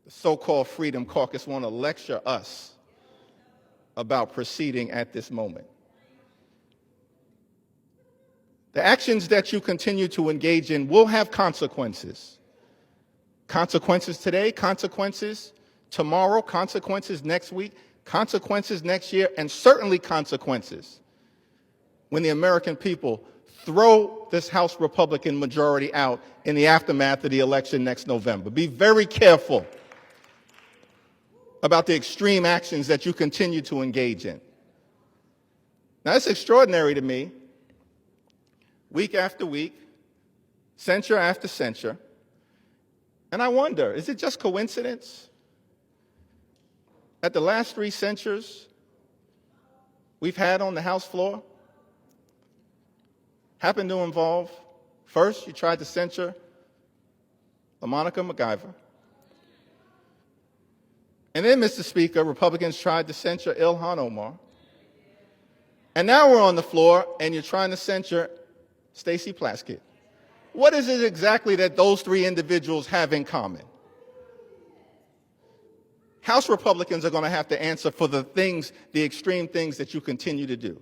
The so-called Freedom Caucus want to lecture us about proceeding at this moment. The actions that you continue to engage in will have consequences. Consequences today, consequences tomorrow, consequences next week, consequences next year, and certainly consequences when the American people throw this House Republican majority out in the aftermath of the election next November. Be very careful about the extreme actions that you continue to engage in. Now, it's extraordinary to me, week after week, censure after censure, and I wonder, is it just coincidence that the last 3 censures we've had on the House floor happen to involve, first, you tried to censure LaMonica MacGyver. And then, Mr. Speaker, Republicans tried to censure Ilhan Omar. And now we're on the floor and you're trying to censure Stacey Plaskett. What is it exactly that those 3 individuals have in common? House Republicans are going to have to answer for the things, the extreme things that you continue to do.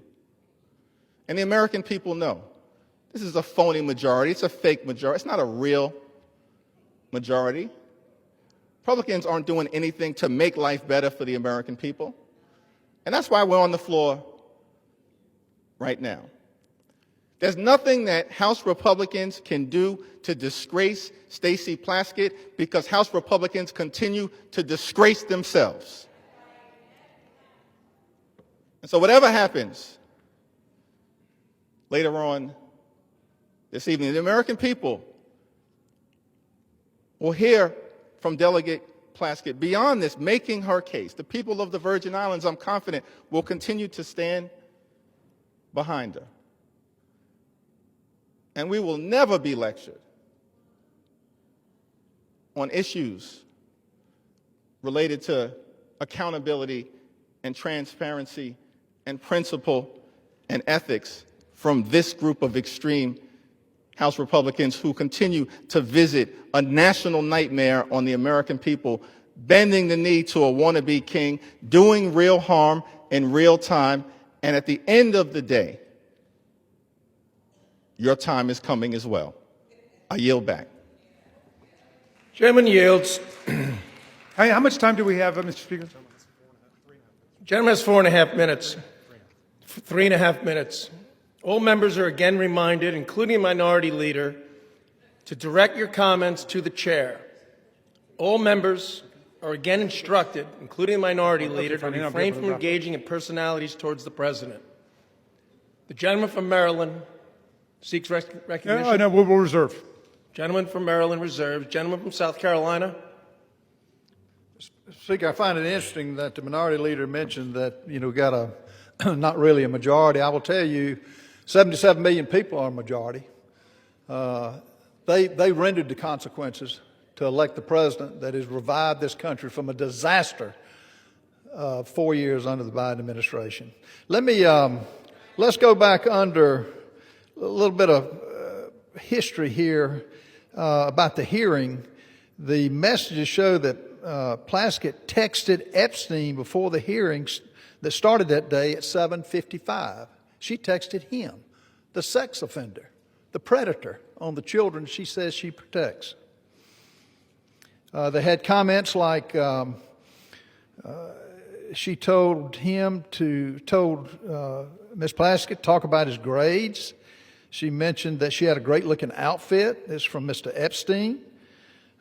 And the American people know. This is a phony majority. It's a fake majority. It's not a real majority. Republicans aren't doing anything to make life better for the American people. And that's why we're on the floor right now. There's nothing that House Republicans can do to disgrace Stacey Plaskett because House Republicans continue to disgrace themselves. And so whatever happens later on this evening, the American people will hear from Delegate Plaskett beyond this, making her case. The people of the Virgin Islands, I'm confident, will continue to stand behind her. And we will never be lectured on issues related to accountability and transparency and principle and ethics from this group of extreme House Republicans who continue to visit a national nightmare on the American people, bending the knee to a wannabe king, doing real harm in real time, and at the end of the day, your time is coming as well. I yield back. Chairman yields. Hey, how much time do we have, Mr. Speaker? Gentleman has 4.5 minutes. 3.5 minutes. All members are again reminded, including Minority Leader, to direct your comments to the chair. All members are again instructed, including Minority Leader, to refrain from engaging in personalities towards the President. The gentleman from Maryland seeks recognition. No, we'll reserve. Gentleman from Maryland reserves. Gentleman from South Carolina. Speaker, I find it interesting that the Minority Leader mentioned that, got a not really a majority. I will tell you, 77 million people are a majority. They rendered the consequences to elect the president that has revived this country from a disaster 4 years under the Biden administration. Let's go back under a little bit of history here about the hearing. The messages show that Plaskett texted Epstein before the hearings that started that day at 7:55. She texted him, the sex offender, the predator on the children she says she protects. They had comments like she told Ms. Plaskett talk about his grades. She mentioned that she had a great-looking outfit. This is from Mr. Epstein.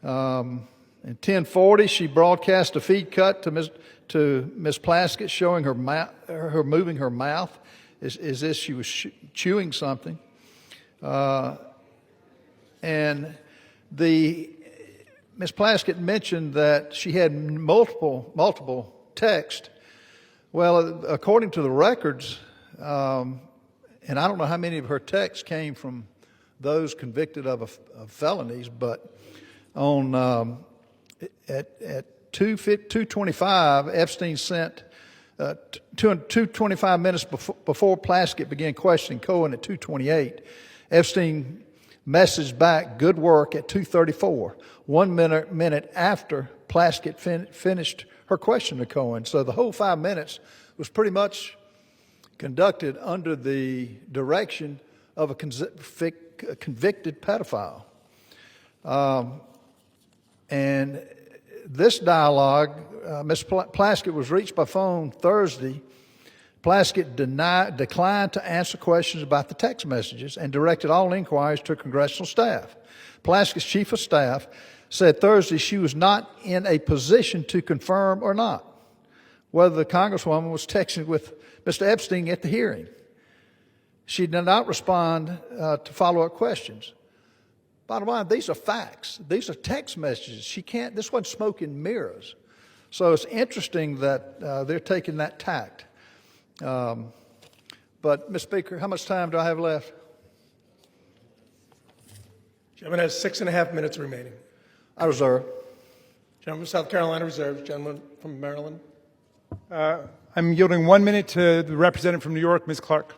In 10:40, she broadcast a feed cut to Ms. Plaskett showing her moving her mouth as if she was chewing something. And Ms. Plaskett mentioned that she had multiple texts. Well, according to the records, and I don't know how many of her texts came from those convicted of felonies, but on at 2:25, Epstein sent 2:25 minutes before Plaskett began questioning Cohen at 2:28. Epstein messaged back, "Good work," at 2:34, 1 minute after Plaskett finished her question to Cohen. So the whole 5 minutes was pretty much conducted under the direction of a convicted pedophile. And this dialogue, Ms. Plaskett was reached by phone Thursday. Plaskett declined to answer questions about the text messages and directed all inquiries to congressional staff. Plaskett's chief of staff said Thursday she was not in a position to confirm or not whether the Congresswoman was texting with Mr. Epstein at the hearing. She did not respond to follow-up questions. Bottom line, these are facts. These are text messages. This wasn't smoke and mirrors. So it's interesting that they're taking that tact. But, Mr. Speaker, how much time do I have left? Gentleman has 6.5 minutes remaining. I reserve. Gentleman from South Carolina reserves. Gentleman from Maryland. I'm yielding 1 minute to the representative from New York, Ms. Clark.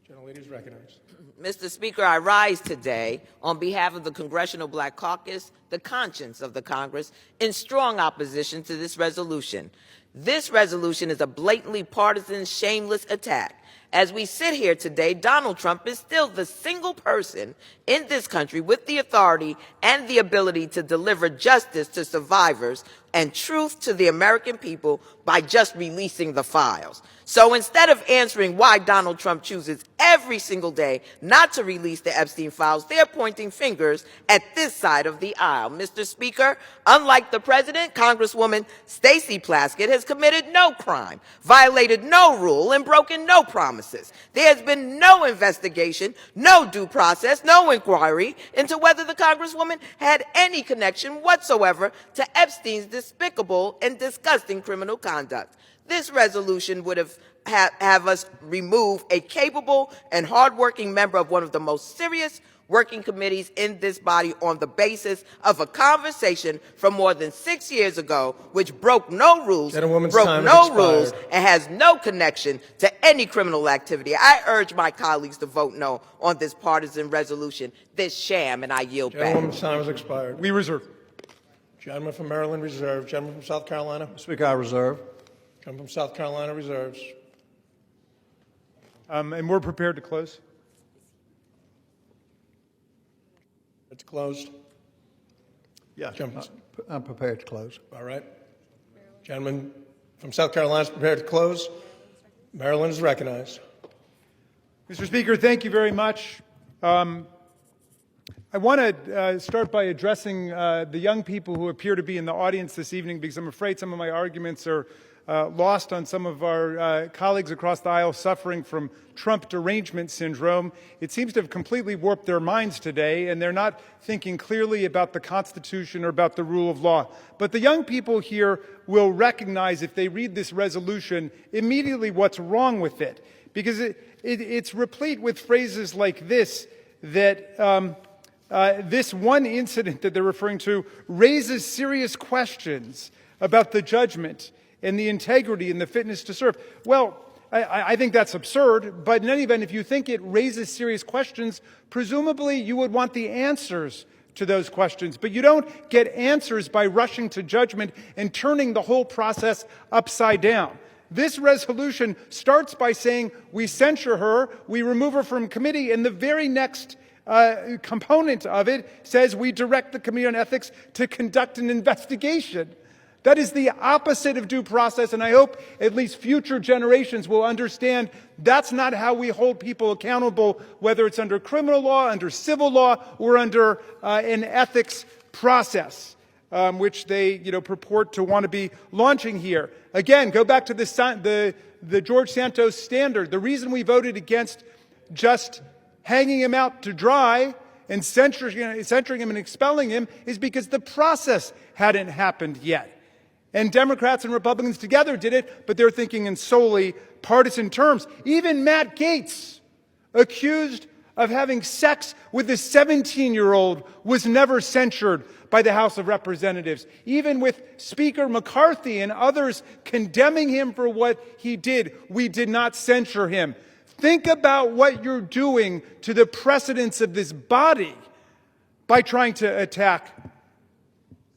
Gentlelady is recognized. Mr. Speaker, I rise today on behalf of the Congressional Black Caucus, the conscience of the Congress, in strong opposition to this resolution. This resolution is a blatantly partisan, shameless attack. As we sit here today, Donald Trump is still the single person in this country with the authority and the ability to deliver justice to survivors and truth to the American people by just releasing the files. So instead of answering why Donald Trump chooses every single day not to release the Epstein files, they're pointing fingers at this side of the aisle. Mr. Speaker, unlike the president, Congresswoman Stacey Plaskett has committed no crime, violated no rule, and broken no promises. There has been no investigation, no due process, no inquiry into whether the Congresswoman had any connection whatsoever to Epstein's despicable and disgusting criminal conduct. This resolution would have us remove a capable and hardworking member of one of the most serious working committees in this body on the basis of a conversation from more than 6 years ago, which broke no rules, and has no connection to any criminal activity. I urge my colleagues to vote no on this partisan resolution, this sham, and I yield back. Gentlewoman's time has expired. We reserve. Gentleman from Maryland reserves. Gentleman from South Carolina. Speaker, I reserve. Gentleman from South Carolina reserves. And we're prepared to close. It's closed. Yeah, I'm prepared to close. All right. Gentleman from South Carolina is prepared to close. Maryland is recognized. Mr. Speaker, thank you very much. I want to start by addressing the young people who appear to be in the audience this evening, because I'm afraid some of my arguments are lost on some of our colleagues across the aisle suffering from Trump derangement syndrome. It seems to have completely warped their minds today, and they're not thinking clearly about the Constitution or about the rule of law. But the young people here will recognize, if they read this resolution, immediately what's wrong with it, because it's replete with phrases like this, that this one incident that they're referring to raises serious questions about the judgment and the integrity and the fitness to serve. Well, I think that's absurd, but in any event, if you think it raises serious questions, presumably you would want the answers to those questions. But you don't get answers by rushing to judgment and turning the whole process upside down. This resolution starts by saying we censure her, we remove her from committee, and the very next component of it says we direct the Committee on Ethics to conduct an investigation. That is the opposite of due process, and I hope at least future generations will understand that's not how we hold people accountable, whether it's under criminal law, under civil law, or under an ethics process, which they purport to want to be launching here. Again, go back to the George Santos standard. The reason we voted against just hanging him out to dry and censuring him and expelling him is because the process hadn't happened yet. And Democrats and Republicans together did it, but they're thinking in solely partisan terms. Even Matt Gaetz, accused of having sex with a 17-year-old, was never censured by the House of Representatives. Even with Speaker McCarthy and others condemning him for what he did, we did not censure him. Think about what you're doing to the precedents of this body by trying to attack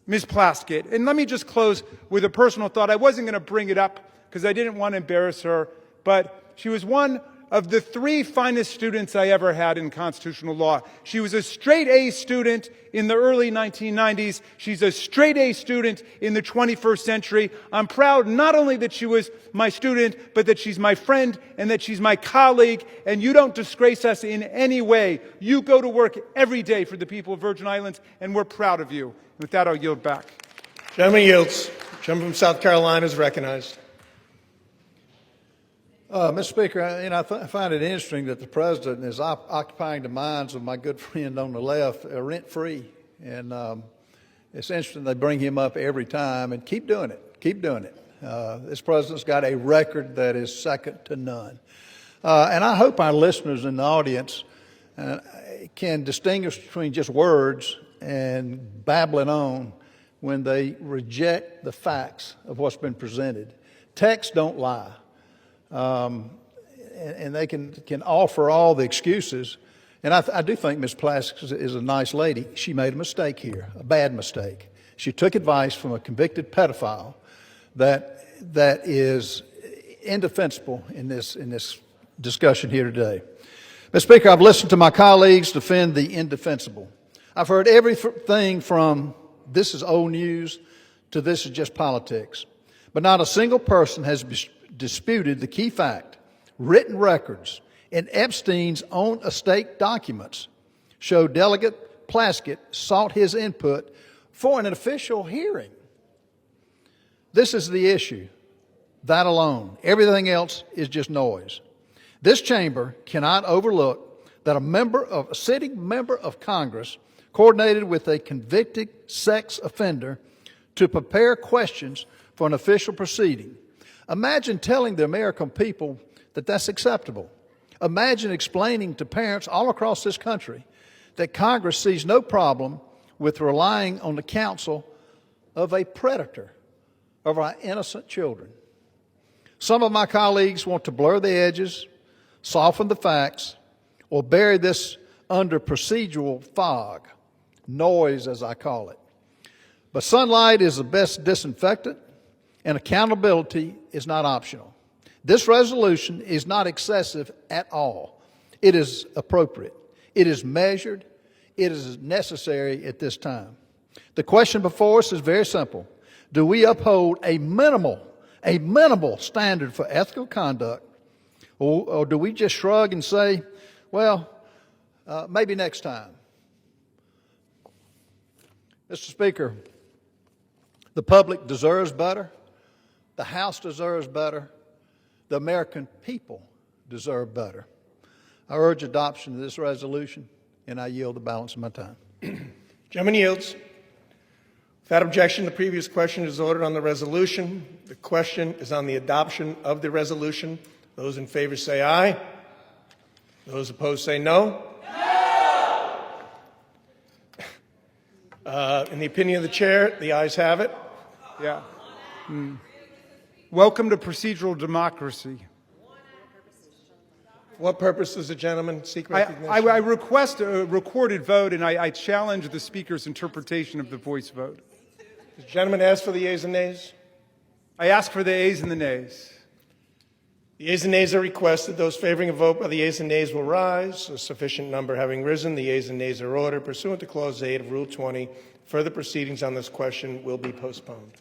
Ms. Plaskett. And let me just close with a personal thought. I wasn't going to bring it up because I didn't want to embarrass her, but she was one of the 3 finest students I ever had in constitutional law. She was a straight A student in the early 1990s. She's a straight A student in the 21st century. I'm proud not only that she was my student, but that she's my friend and that she's my colleague, and you don't disgrace us in any way. You go to work every day for the people of Virgin Islands, and we're proud of you. With that, I'll yield back. Gentleman yields. Gentleman from South Carolina is recognized. Mr. Speaker, I find it interesting that the president is occupying the minds of my good friend on the left rent-free. And it's interesting they bring him up every time, and keep doing it. Keep doing it. This president's got a record that is second to none. And I hope our listeners in the audience can distinguish between just words and babbling on when they reject the facts of what's been presented. Texts don't lie. And they can offer all the excuses. And I do think Ms. Plaskett is a nice lady. She made a mistake here, a bad mistake. She took advice from a convicted pedophile that is indefensible in this discussion here today. Mr. Speaker, I've listened to my colleagues defend the indefensible. I've heard everything from this is old news to this is just politics. But not a single person has disputed the key fact. Written records in Epstein's own estate documents show Delegate Plaskett sought his input for an official hearing. This is the issue. That alone. Everything else is just noise. This chamber cannot overlook that a sitting member of Congress coordinated with a convicted sex offender to prepare questions for an official proceeding. Imagine telling the American people that that's acceptable. Imagine explaining to parents all across this country that Congress sees no problem with relying on the counsel of a predator of our innocent children. Some of my colleagues want to blur the edges, soften the facts, or bury this under procedural fog, noise as I call it. But sunlight is the best disinfectant, and accountability is not optional. This resolution is not excessive at all. It is appropriate. It is measured. It is necessary at this time. The question before us is very simple. Do we uphold a minimal standard for ethical conduct, or do we just shrug and say, well, maybe next time? Mr. Speaker, the public deserves better. The House deserves better. The American people deserve better. I urge adoption of this resolution, and I yield the balance of my time. Gentleman yields. Without objection, the previous question is ordered on the resolution. The question is on the adoption of the resolution. Those in favor say aye. Those opposed say no. In the opinion of the chair, the ayes have it. Yeah. Welcome to procedural democracy. What purpose does the gentleman seek recognition? I request a recorded vote, and I challenge the Speaker's interpretation of the voice vote. Does the gentleman ask for the yeas and nays? I ask for the ayes and the nays. The yeas and nays are requested. Those favoring a vote by the yeas and nays will rise. A sufficient number having risen, the yeas and nays are ordered. Pursuant to Clause 8 of Rule 20, further proceedings on this question will be postponed.